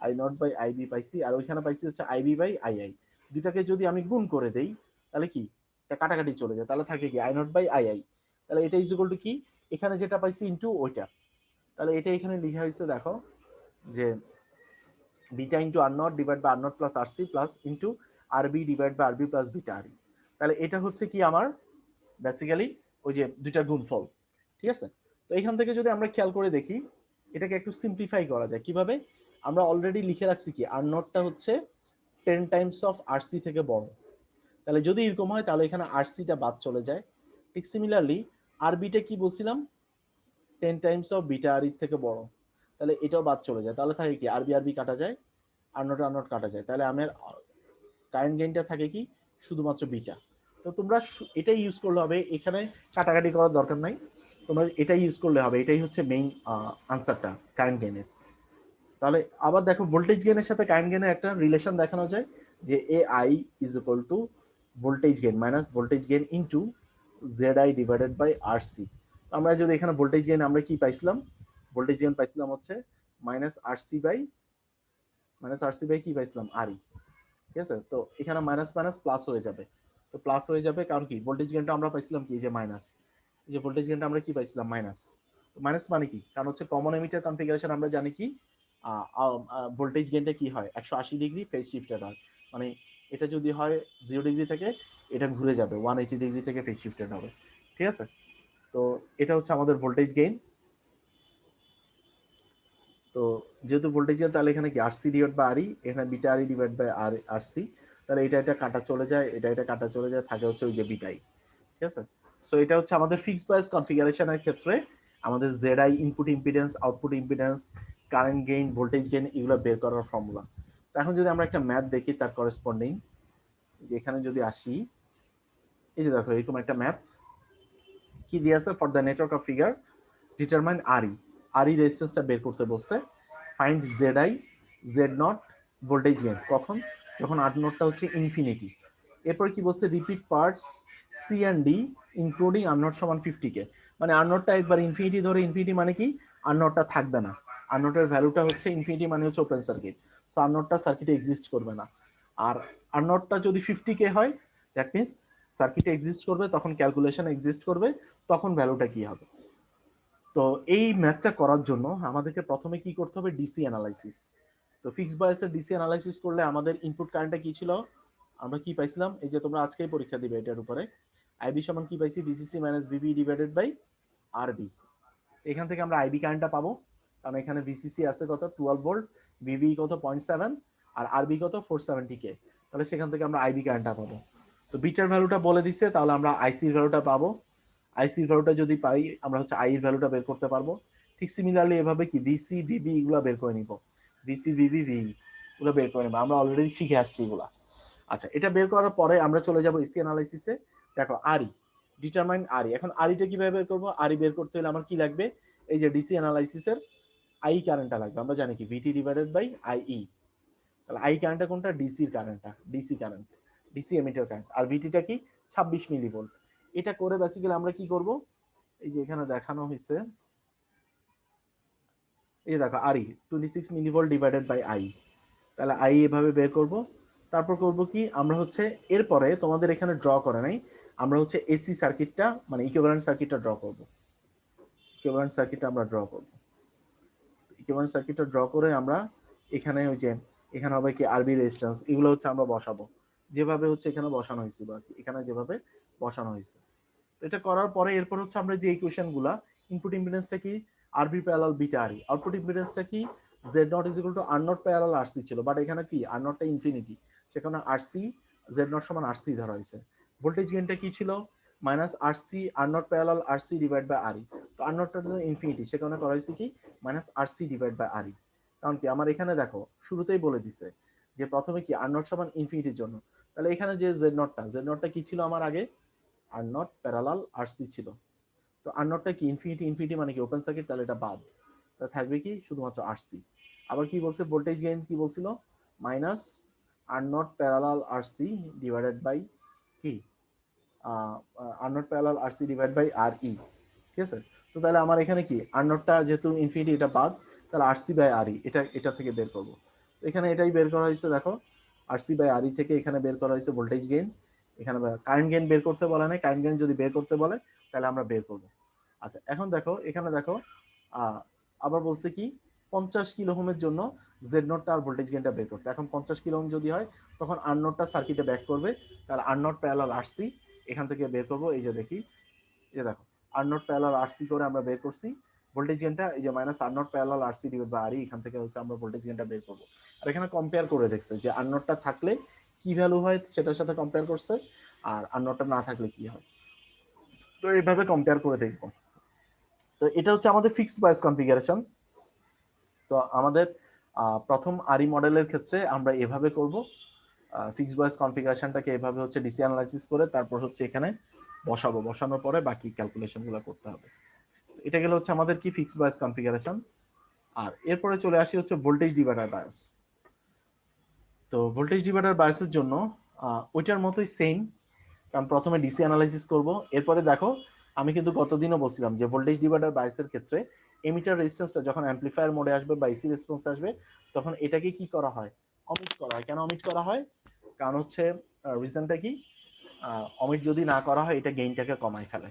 S1: আই নট বাই আইবি পাইছি, আর ওইখানে পাইছি হচ্ছে আইবি বাই আই আই। দুটাকে যদি আমি গুণ করে দেই তাহলে কি এটা কাটাকাটি চলে যায়, তাহলে থাকে কি I naught by I I. তাহলে এটা ইজ ইকুয়াল টু কি, এখানে যেটা পাইছি ইনটু ওইটা। তাহলে এটা এখানে লেখা হয়েছে দেখো যে beta into R naught divide by R naught plus R C plus into R B divide by R B plus beta R B. তাহলে এটা হচ্ছে কি আমার বেসিক্যালি ওই যে দুইটা গুণফল, ঠিক আছে। তো এখান থেকে যদি আমরা খেয়াল করে দেখি এটাকে একটু সিম্পলিফাই করা যায় কিভাবে, আমরা অলরেডি লিখে রাখছি কি আর নটটা হচ্ছে 10 টাইমস অফ আরসি থেকে বড়। তাহলে যদি এরকম হয় তাহলে এখানে আরসিটা বাদ চলে যায়। ঠিক সিমিলারলি আরবিটা কি বলছিলাম 10 টাইমস অফ বিটা আর থেকে বড়, তাহলে এটাও বাদ চলে যায়, তাহলে থাকে কি আরবি আরবি কাটা যায়, আর নট কাটা যায়, তাহলে আমার কারেন্ট গেইনটা থাকে কি শুধুমাত্র বিটা। তো তোমরা এটাই ইউজ করলে হবে, এখানে কাটাকাটি করার দরকার নাই, তোমরা এটাই ইউজ করলে হবে, এটাই হচ্ছে মেইন আনসারটা কারেন্ট গেইনের। তাহলে আবার দেখো ভোল্টেজ গেইনের সাথে কারেন্ট গেইনের একটা রিলেশন দেখানো যায়, যে A I is equal to voltage gain minus voltage gain into Z I divided by R C. আমরা যদি এখানে ভোল্টেজ গেইন আমরা কি পাইছিলাম, ভোল্টেজ গেইন পাইছিলাম হচ্ছে মাইনাস আর সি বাই কি পাইছিলাম আর ই, ঠিক আছে। তো এখানে মাইনাস মাইনাস প্লাস হয়ে যাবে, তো প্লাস হয়ে যাবে কারণ কি ভোল্টেজ গেইনটা আমরা পাইছিলাম কি যে মাইনাস, এই যে ভোল্টেজ গেইনটা আমরা কি পাইছিলাম মাইনাস। মাইনাস মানে কি, কারণ হচ্ছে কমন এমিটার কনফিগারেশন আমরা জানি কি ভোল্টেজ গেইনটা কি হয় 180 ডিগ্রি ফেজ শিফটেড হয়, মানে এটা যদি হয় 0 ডিগ্রি থেকে এটা ঘুরে যাবে 180 ডিগ্রি থেকে ফেজ শিফটেড হবে, ঠিক আছে। তো এটা হচ্ছে আমাদের ভোল্টেজ গেইন। তো যেহেতু ভোল্টেজ গেইন তাহলে এখানে কি আরসি ডিভাইড বাই আরই, এখানে বিটা আরই ডিভাইড বাই আর আরসি, তাহলে এটা কাটা চলে যায়, এটা কাটা চলে যায়, থাকে হচ্ছে ওই যে বিটাই, ঠিক আছে। সো এটা হচ্ছে আমাদের ফিক্সড বায়াস কনফিগারেশনের ক্ষেত্রে আমাদের ZI input impedance, output impedance, current gain, voltage gain এগুলো বের করার ফর্মুলা। তো এখন যদি আমরা একটা ম্যাথ দেখি তার করেসপন্ডিং, যে এখানে যদি আসি, এই যে দেখো এরকম একটা ম্যাথ কি দিয়ে আছে, for the network of figure determine re, re রেজিস্ট্যান্সটা বের করতে বলছে, find ZI Z naught voltage gain, কখন, যখন আর নটটা হচ্ছে ইনফিনিটি। এরপর কি বলছে, repeat parts C and D including r naught সমান 50 কে, মানে আর নটটা একবার ইনফিনিটি ধরে, ইনফিনিটি মানে কি আর নটটা থাকবে না, আর নটের ভ্যালুটা হচ্ছে ইনফিনিটি মানে হচ্ছে ওপেন সার্কিট, সো আর নটটা সার্কিটে এক্সিস্ট করবে না। আর নটটা যদি 50 কে হয় দ্যাট মিনস সার্কিটে এক্সিস্ট করবে, তখন ক্যালকুলেশন এক্সিস্ট করবে, তখন ভ্যালুটা কি হবে। তো এই ম্যাথটা করার জন্য আমাদেরকে প্রথমে কি করতে হবে, ডিসি অ্যানালাইসিস। তো ফিক্সড বায়াসের ডিসি অ্যানালাইসিস করলে আমাদের ইনপুট কারেন্টটা কি ছিল, আমরা কি পাইছিলাম, এই যে তোমরা আজকেই পরীক্ষা দিবে এটার উপরে, আইবি সমান কি পাইছি, BCC minus Bibi divided by আরবি। এখান থেকে আমরা আইবি কারেন্টটা পাবো, কারণ এখানে বিসিসি আছে কত 12 ভোল্ট, বিবি কত 0.7, আর আরবি কত 470 কে, তাহলে সেখান থেকে আমরা আইবি কারেন্টটা পাবো। তো বিটার ভ্যালুটা বলে দিচ্ছে, তাহলে আমরা আইসির ভ্যালুটা পাবো, আইসির ভ্যালুটা যদি পাই আমরা হচ্ছে আই এর ভ্যালুটা বের করতে পারবো। ঠিক সিমিলারলি এভাবে কি ভিসি ভিবি এগুলো বের করে নিব, ভিসি ভিবি ভি এগুলো বের করে নিব, আমরা অলরেডি শিখে আসছি এগুলা। আচ্ছা, এটা বের করার পরে আমরা চলে যাব এসি অ্যানালাইসিসে, দেখো আরই ডিটারমাইন আরই, এখন আরইটা কিভাবে বের করবো? আরই বের করতে হলে আমার কি লাগবে? এই যে ডিসি অ্যানালাইসিসের আই কারেন্টটা লাগবে। আমরা জানি কি ভিটি ডিভাইডেড বাই আইই। তাহলে আই কারেন্টটা কোনটা? ডিসির কারেন্টটা, DC current, DC emitter current. আর ভিটিটা কি? 26 মিলিভোল্ট। এটা করে বেসিক্যালি আমরা কি করব? এই যে এখানে দেখানো হয়েছে, এই দেখো আরই 26 মিলিভোল্ট ডিভাইডেড বাই আই। তাহলে আই এভাবে বের করব। তারপর করব কি, আমরা হচ্ছে এরপরে তোমাদের এখানে ড্র করে নাই, আমরা হচ্ছে এসি সার্কিটটা মানে ইকুইভ্যালেন্ট সার্কিটটা ড্র করব। ইকুইভ্যালেন্ট সার্কিটটা আমরা ড্র করব। ইকুইভ্যালেন্ট সার্কিটটা ড্র করে আমরা এখানে ওই যে এখানে হবে কি আরবি রেজিস্ট্যান্স, এগুলো হচ্ছে আমরা বসাবো যেভাবে হচ্ছে এখানে বসানো হয়েছে, বা এখানে যেভাবে বসানো হয়েছে। এটা করার পরে এরপর হচ্ছে আমরা যে ইকুয়েশন গুলা, ইনপুট ইম্পিডেন্সটা কি? RB parallel beta re. Output ইম্পিডেন্সটা কি? Z naught is equal to r naught parallel RC ছিল, বাট এখানে কি আর নটটা ইনফিনিটি, সেখানে আরসি জেড নট সমান আরসি ধরা হয়েছে। ভোল্টেজ গেইনটা কি ছিল? Minus RC r naught parallel RC divide by re. তো আর নটটা ইনফিনিটি, সেখানে করা হয়েছে কি মাইনাস আরসি ডিভাইড বাই আরই। কারণ কি আমার এখানে দেখো শুরুতেই বলে দিছে যে প্রথমে কি আর নট সমান ইনফিনিটির জন্য, তাহলে এখানে যে জেড নটটা কি ছিল আমার আগে? আর নট প্যারালাল আরসি ছিল। তো আর নটটা কি ইনফিনিটি, ইনফিনিটি মানে কি ওপেন সার্কিট, তাহলে এটা বাদ, তা থাকবে কি শুধুমাত্র আরসি। আবার কি বলছে ভোল্টেজ গেইন কি বলছিল? Minus r naught parallel RC divided by কি r naught parallel RC divide by R e. ঠিক আছে, তো তাহলে আমার এখানে কি আর নটটা যেহেতু ইনফিনিটি এটা বাদ, তাহলে আরসি বাই আর ই এটা এটা থেকে বের করব। তো এখানে এটাই বের করা হয়েছে, দেখো আরসি বাই আর ই থেকে এখানে বের করা হয়েছে ভোল্টেজ গেইন। এখানে কারেন্ট গেইন বের করতে বলে নাই, কারেন্ট গেইন যদি বের করতে বলে তাহলে আমরা বের করব। আচ্ছা এখন দেখো এখানে দেখো আবার বলছে কি 50 কিলো ওহমের জন্য জেড নটটা আর ভোল্টেজ গেইনটা বের করতে। এখন 50 কিলো ওহম যদি হয় তখন আর নটটা সার্কিটে ব্যাক করবে, তাহলে আর নট প্যারালাল আরসি এখান থেকে বের করব। এই যে দেখি, এই যে দেখো আর নট প্যারালাল আরসি করে আমরা বের করছি ভোল্টেজ গেইনটা, এই যে minus r naught parallel RC divide by re, এখান থেকে হচ্ছে আমরা ভোল্টেজ গেইনটা বের করব। আর এখানে কম্পেয়ার করে দেখছে যে আর নটটা থাকলে কি ভ্যালু হয় সেটার সাথে কম্পেয়ার করছে, আর নটটা না থাকলে কি হয়। তো এইভাবে কম্পেয়ার করে দেখবো। তো এটা হচ্ছে আমাদের ফিক্সড বায়াস কনফিগারেশন। তো আমাদের প্রথম আরই মডেলের ক্ষেত্রে আমরা এভাবে করব, ফিক্সড বায়াস কনফিগারেশনটাকে এভাবে হচ্ছে ডিসি অ্যানালাইসিস করে তারপর হচ্ছে এখানে বসাবো, বসানোর পরে বাকি ক্যালকুলেশনগুলো করতে হবে। এটা গেলে হচ্ছে আমাদের কি ফিক্সড বায়াস কনফিগারেশন। আর এরপরে চলে আসি হচ্ছে ভোল্টেজ ডিভাইডার বায়াস। তো ভোল্টেজ ডিভাইডার বায়াসের জন্য ওইটার মতোই সেম, কারণ প্রথমে ডিসি অ্যানালাইসিস করব। এরপরে দেখো আমি কিন্তু গতদিনও বলছিলাম যে ভোল্টেজ ডিভাইডার বায়াসের ক্ষেত্রে এমিটার রেজিস্ট্যান্সটা যখন অ্যাম্পলিফায়ার মোডে আসবে বা এসি রেসপন্স আসবে তখন এটাকে কি করা হয়? অমিট করা হয়। কেন অমিট করা হয়? কারণ হচ্ছে রিজনটা কি, অমিট যদি না করা হয় এটা গেইনটাকে কমায় ফেলে।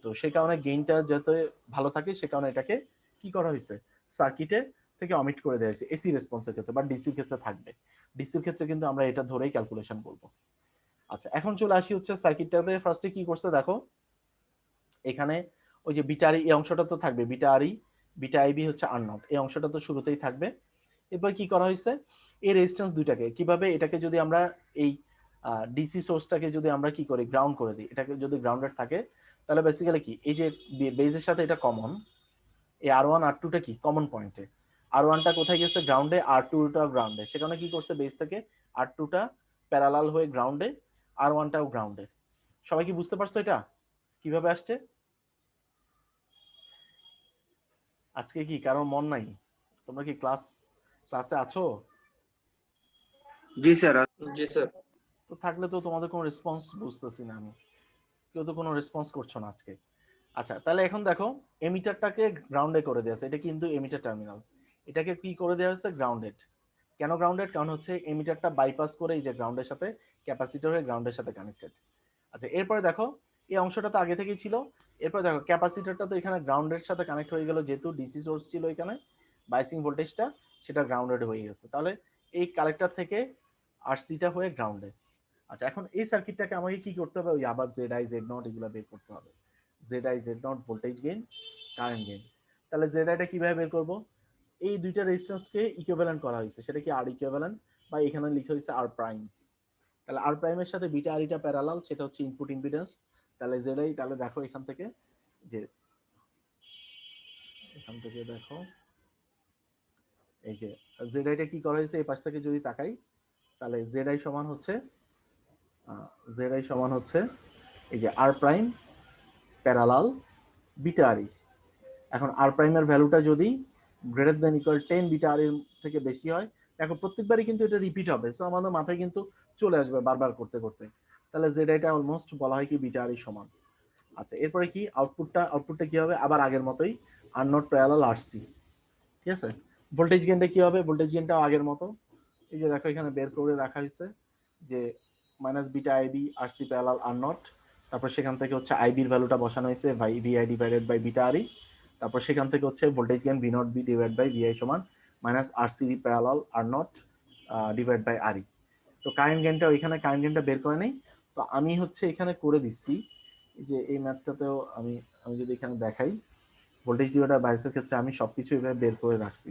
S1: তো সেই কারণে গেইনটা যাতে ভালো থাকে সে কারণে এটাকে কি করা হয়েছে, সার্কিটে থেকে অমিট করে দেওয়া হয়েছে এসি রেসপন্সের ক্ষেত্রে, বা ডিসির ক্ষেত্রে থাকবে। ডিসির ক্ষেত্রে কিন্তু আমরা এটা ধরেই ক্যালকুলেশন করব। আচ্ছা এখন চলে আসি হচ্ছে সার্কিটটাতে ফার্স্টে কি করছে দেখো, এখানে ওই যে বিটা এই অংশটা তো থাকবে, বিটা আরই বিটা আইবি হচ্ছে আর নট, এই অংশটা তো শুরুতেই থাকবে। এরপর কি করা হয়েছে, এই রেজিস্ট্যান্স দুইটাকে কিভাবে, এটাকে যদি আমরা এই ডিসি সোর্সটাকে যদি আমরা কি করি গ্রাউন্ড করে দিই, এটাকে যদি গ্রাউন্ডেড থাকে তাহলে বেসিক্যালি কি এই যে বেজের সাথে এটা কমন, এই আর ওয়ান আর টুটা কি কমন পয়েন্টে, আর ওয়ানটা কোথায় গেছে গ্রাউন্ডে, আর টুটা গ্রাউন্ডে, সেখানে কি করছে বেস থেকে আর টুটা প্যারালাল হয়ে গ্রাউন্ডে, আর ওয়ানটাও গ্রাউন্ডে। সবাই কি বুঝতে পারছো এটা কিভাবে আসছে? আজকে কি কারোর মন নাই? তোমরা কি ক্লাসে আছো?
S2: জি স্যার।
S3: জি স্যার।
S1: তো থাকলে তো তোমাদের কোনো রেসপন্স বুঝতেছি না আমি, কেউ তো কোনো রেসপন্স করছো না আজকে। আচ্ছা তাহলে এখন দেখো এমিটারটাকে গ্রাউন্ডে করে দেওয়া আছে, এটা কিন্তু এমিটার টার্মিনাল, এটাকে কি করে দেওয়া হচ্ছে গ্রাউন্ডেড। কেন গ্রাউন্ডেড? কারণ হচ্ছে এমিটারটা বাইপাস করে এই যে গ্রাউন্ডের সাথে ক্যাপাসিটর হয়ে গ্রাউন্ডের সাথে কানেক্টেড। আচ্ছা এরপরে দেখো এই অংশটা তো আগে থেকেই ছিল। এরপর দেখো ক্যাপাসিটরটা তো এখানে গ্রাউন্ডের সাথে কানেক্ট হয়ে গেল, যেহেতু ডিসি সোর্স ছিল এখানে বাইসিং ভোল্টেজটা সেটা গ্রাউন্ডেড হয়ে গেছে, তাহলে এই কালেক্টর থেকে আরসিটা হয়ে গ্রাউন্ডে। আচ্ছা এখন এই সার্কিটটাকে আমাকে কি করতে হবে, ওই আবার জেড আই জেড নট এগুলো বের করতে হবে। Z I Z naught voltage gain current gain. তাহলে জেড আইটা কিভাবে বের করব, এই দুইটা রেজিস্ট্যান্সকে ইকুইভ্যালেন্ট করা হয়েছে, সেটা কি আর ইকুইভ্যালেন্ট, বা এখানে লিখা হয়েছে আর প্রাইম। তাহলে আর প্রাইমের সাথে বিটা আর ইটা প্যারালাল, সেটা হচ্ছে ইনপুট ইম্পিডেন্স। তাহলে জেড আই, তাহলে দেখো এখান থেকে যে এখান থেকে দেখো এই যে জেড আইটা কি করা হয়েছে, এই পাশ থেকে যদি তাকাই তাহলে জেড আই সমান হচ্ছে এই যে আর prime parallel beta R e. এখন আর প্রাইমের ভ্যালুটা যদি গ্রেটার দেন ইকুয়াল 10 বিটা আর এর থেকে বেশি হয়, এখন প্রত্যেকবারই কিন্তু এটা রিপিট হবে, সো আমাদের মাথায় কিন্তু চলে আসবে বারবার করতে করতে, তাহলে যেটা এটা অলমোস্ট বলা হয় কি বিটা আর সমান। আচ্ছা, এরপরে কি আউটপুটটা কি হবে, আবার আগের মতোই আর নট প্যারালাল আরসি। ঠিক আছে, ভোল্টেজ গেইনটা কি হবে, ভোল্টেজ গেইনটাও আগের মতো, এই যে দেখো এখানে বের করে রাখা হয়েছে যে minus beta IB RC parallel আর নট, তারপর সেখান থেকে হচ্ছে আইবির ভ্যালুটা বসানো হয়েছে by VI divided by beta re, তারপর সেখান থেকে হচ্ছে voltage gain V naught b divide by VI সমান minus RC parallel R naught divide by re. তো কারেন্ট গেইনটা ওইখানে কারেন্ট গেইনটা বের করে নেই, তো আমি হচ্ছে এখানে করে দিচ্ছি যে এই ম্যাথটাতেও আমি আমি যদি এখানে দেখাই ভোল্টেজ ডিভাইডার বাইসের ক্ষেত্রে আমি সবকিছু এভাবে বের করে রাখছি,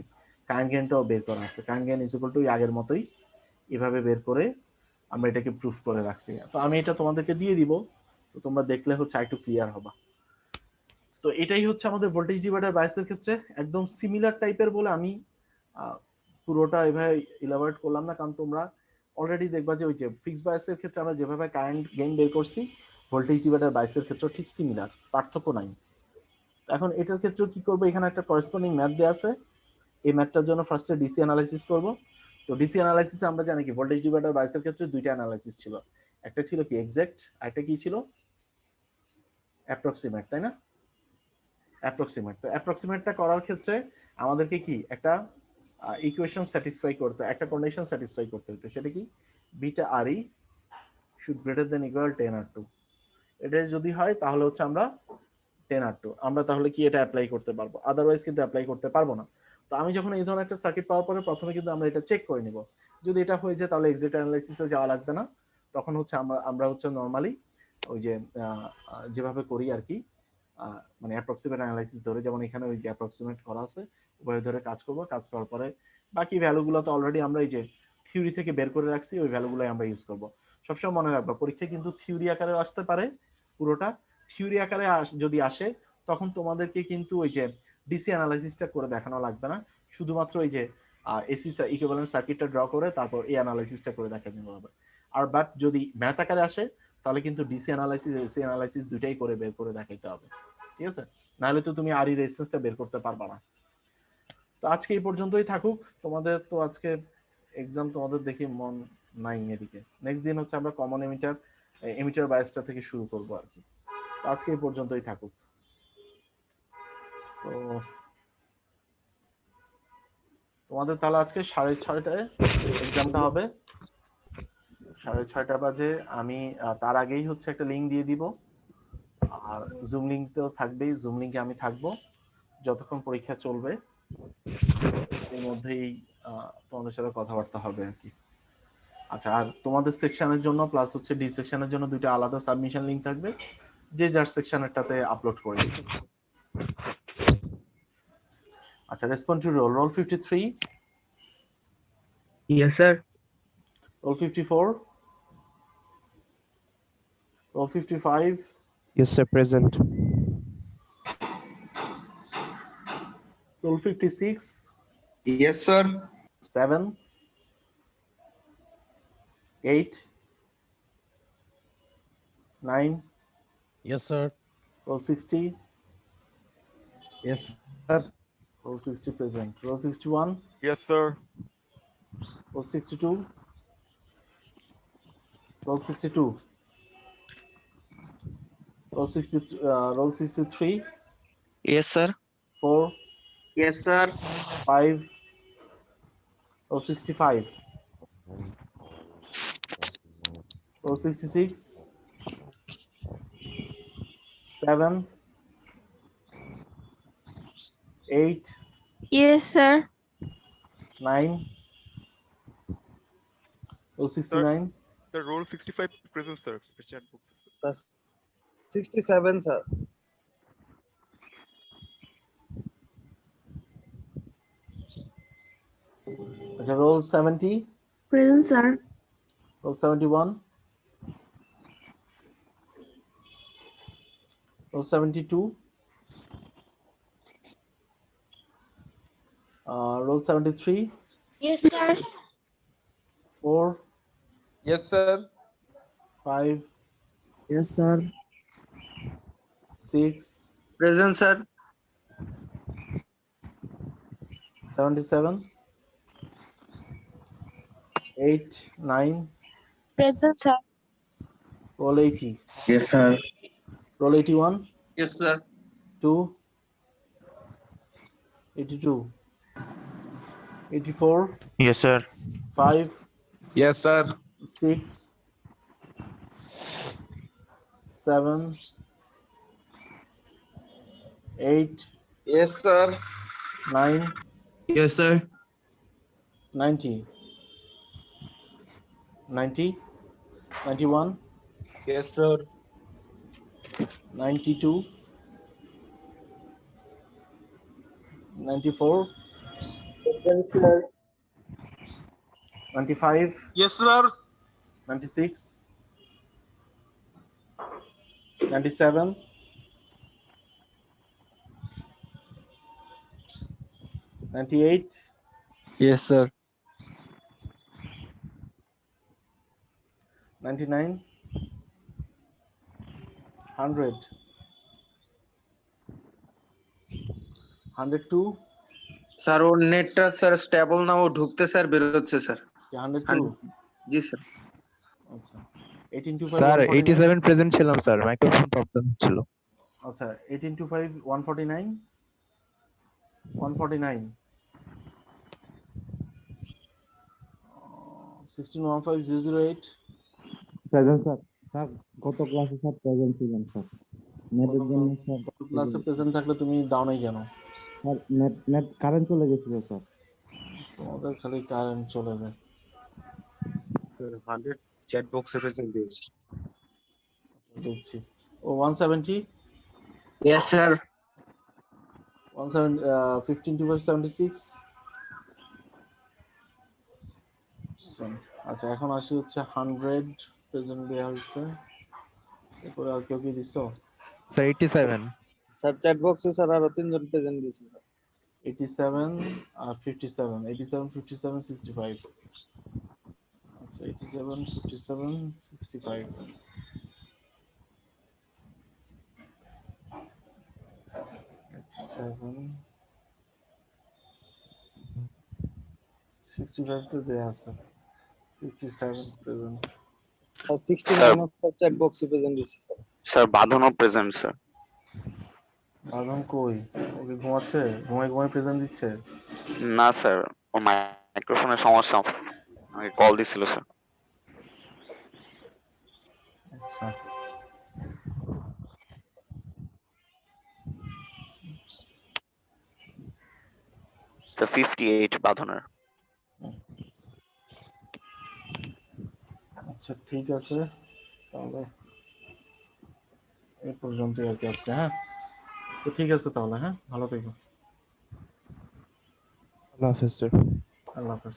S1: কারেন্ট গেইনটাও বের করা আছে, current gain is equal two আগের মতোই এভাবে বের করে আমরা এটাকে প্রুফ করে রাখছি। তো আমি এটা তোমাদেরকে দিয়ে দিব, তো তোমরা দেখলে হচ্ছে একটু ক্লিয়ার হবা। তো এটাই হচ্ছে আমাদের ভোল্টেজ ডিভাইডার বাইসের ক্ষেত্রে একদম সিমিলার টাইপের বলে আমি পুরোটা এভাবে ইলাবোরেট করলাম না, কারণ তোমরা অলরেডি দেখবা যে ওই যে ফিক্সড বায়াসের ক্ষেত্রে আমরা যেভাবে কারেন্ট গেইন বের করছি ভোল্টেজ ডিভাইডার বাইসের ক্ষেত্রে ঠিক সিমিলার, পার্থক্য নাই। এখন এটার ক্ষেত্রে কি করব, এখানে একটা করেসপন্ডিং ম্যাথ দেওয়া আছে, এই ম্যাথটার জন্য ফার্স্টে ডিসি অ্যানালাইসিস করব। তো ডিসি অ্যানালাইসিসে আমরা জানি কি ভোল্টেজ ডিভাইডার বাইসের ক্ষেত্রে দুইটা অ্যানালাইসিস ছিল, একটা ছিল কি এক্সাক্ট, একটা কি ছিল অ্যাপ্রক্সিমেট, তাই না? অ্যাপ্রক্সিমেট। তো অ্যাপ্রক্সিমেটটা করার ক্ষেত্রে আমাদেরকে কি একটা ইকুয়েশন স্যাটিসফাই করতে, একটা কন্ডিশন স্যাটিসফাই করতে হতো, সেটা কি beta R E should greater than equal 10 R 2। এটা যদি হয় তাহলে হচ্ছে আমরা 10 আর 2 আমরা তাহলে কি এটা অ্যাপ্লাই করতে পারবো, আদারওয়াইজ কিন্তু অ্যাপ্লাই করতে পারবো না। তো আমি যখন এই ধরনের একটা সার্কিট পাওয়ার পরে প্রথমে কিন্তু আমরা এটা চেক করে নিব, যদি এটা হয়ে যায় তাহলে এক্সাক্ট অ্যানালাইসিসে যাওয়া লাগবে না, তখন হচ্ছে আমরা হচ্ছে নরমালি ওই যে যেভাবে করি আর কি, মানে অ্যাপ্রক্সিমেট অ্যানালাইসিস ধরে, যেমন এখানে ওই যে অ্যাপ্রক্সিমেট করা আছে উভয় ধরে কাজ করব, কাজ করার পরে বাকি ভ্যালুগুলো তো অলরেডি আমরা এই যে থিওরি থেকে বের করে রাখছি, ওই ভ্যালুগুলোই আমরা ইউজ করব। সবসময় মনে রাখবা পরীক্ষায় কিন্তু থিওরি আকারে আসতে পারে, পুরোটা থিওরি আকারে যদি আসে তখন তোমাদেরকে কিন্তু ওই যে ডিসি অ্যানালাইসিসটা করে দেখানো লাগবে না, শুধুমাত্র ওই যে এসি ইকুইভ্যালেন্ট সার্কিটটা ড্র করে তারপর এই অ্যানালাইসিসটা করে দেখানো হবে। আর বাট যদি ম্যাথ আকারে আসে তাহলে কিন্তু ডিসি অ্যানালাইসিস এসি অ্যানালাইসিস দুইটাই করে বের করে দেখাইতে হবে, ঠিক আছে? নাহলে তো তুমি আরই রেজিস্ট্যান্সটা বের করতে পারবা না। তো আজকে এই পর্যন্তই থাকুক, তোমাদের তো আজকে এক্সাম, তোমাদের দেখি মন নাই এদিকে, নেক্সট দিন হচ্ছে আমরা কমন এমিটার বায়াসটা থেকে শুরু করব আর কি। আজকে এই পর্যন্তই থাকুক। তো তোমাদের তাহলে আজকে 6:30টায় এক্সামটা হবে, 6:30 বাজে। আমি তার আগেই হচ্ছে একটা লিঙ্ক দিয়ে দিব, আর জুম লিঙ্ক তো থাকবেই, জুম লিঙ্কে আমি থাকবো যতক্ষণ পরীক্ষা চলবে, এর মধ্যেই তোমাদের সাথে কথাবার্তা হবে আর কি। আচ্ছা, আর তোমাদের সেকশনের জন্য প্লাস হচ্ছে ডি সেকশনের জন্য দুইটা আলাদা সাবমিশন লিঙ্ক থাকবে, যে যার সেকশনেরটাতে আপলোড করে দিবে। আচ্ছা, respond to roll 53,
S2: Yes, sir.
S1: roll 54, roll 55,
S3: Yes, sir, present.
S1: roll 56,
S4: Yes, sir.
S1: 7, 8, 9,
S5: Yes, sir.
S1: roll 60,
S5: Yes, sir.
S1: roll 60 present, roll 61,
S6: Yes, sir.
S1: roll 62, roll 62, roll 63,
S7: Yes, sir.
S1: 4,
S2: Yes, sir.
S1: 5, roll 65, roll 66, 7, 8,
S8: Yes, sir.
S1: 9, roll 69,
S6: The roll 65 present, sir. The chat box.
S2: 67, sir.
S1: আচ্ছা, roll 70,
S8: Present, sir.
S1: roll 71, roll 72, roll 73,
S8: Yes, sir.
S1: 4,
S2: Yes, sir.
S1: 5,
S2: Yes, sir.
S1: 6,
S2: Present, sir.
S1: 77, 8, 9,
S8: Present, sir.
S1: roll 80,
S3: Yes, sir.
S1: roll 81,
S2: Yes, sir.
S1: 2, 82, 84,
S3: Yes, sir.
S1: 5,
S4: Yes, sir.
S1: 6, 7, 8,
S2: Yes, sir.
S1: 9,
S2: Yes, sir.
S1: 90, 90, 91,
S2: Yes, sir.
S1: 92, 94,
S2: Present, sir.
S1: 95,
S6: Yes, sir.
S1: 96, 97, 98,
S4: Yes, sir.
S1: 99, 100, 102,
S2: sir ওর নেটটা sir stable না, ও ঢুকতে sir বেরোচ্ছে sir.
S1: 102,
S2: জি sir.
S1: আচ্ছা 1825
S5: sir
S1: 149,
S5: 87 present ছিলাম sir, microphone problem ছিল।
S1: আচ্ছা 1825 149, 149, 1615008,
S7: present sir. Sir গত ক্লাসে স্যার প্রেজেন্ট ছিলেন স্যার, নেটের জন্য স্যার।
S1: ক্লাসে প্রেজেন্ট থাকলে তুমি দাও নাই কেন?
S7: স্যার নেট কারেন্ট চলে গেছিল স্যার।
S1: তোমাদের খালি কারেন্ট চলে যায়।
S9: 100 চ্যাট বক্সে প্রেজেন্ট দিয়েছি।
S1: দেখছি ও 170,
S2: ইয়েস স্যার।
S1: 17 152576, আচ্ছা এখন আসি হচ্ছে 100 প্রেজেন্ট দেওয়া হয়েছে, এরপরে আর কেউ কি দিছো?
S5: স্যার 87
S2: স্যার চ্যাট বক্সে স্যার আরো তিনজন প্রেজেন্ট দিয়েছে স্যার।
S1: 87 আর 57, 87 57 65, আচ্ছা 87 57 65, 87 65 তো দেয়া আছে, 57 প্রেজেন্ট।
S2: স্যার 69 স্যার চ্যাট বক্সে প্রেজেন্ট দিয়েছে স্যার।
S3: স্যার বাঁধানো প্রেজেন্ট স্যার।
S1: বাঁধন কই? ওকে ঘুমাচ্ছে, ঘুমায় প্রেজেন্ট দিচ্ছে।
S3: না স্যার, ওর মাইক্রোফোনের সমস্যা, আমাকে কল দিছিল স্যার।
S1: আচ্ছা
S3: স্যার 58 বাঁধানোর।
S1: আচ্ছা ঠিক আছে, তাহলে এই পর্যন্তই আর কি আজকে। হ্যাঁ তো ঠিক আছে তাহলে, হ্যাঁ ভালো থেকো,
S5: আল্লাহ হাফেজ স্যার।
S1: আল্লাহ হাফেজ।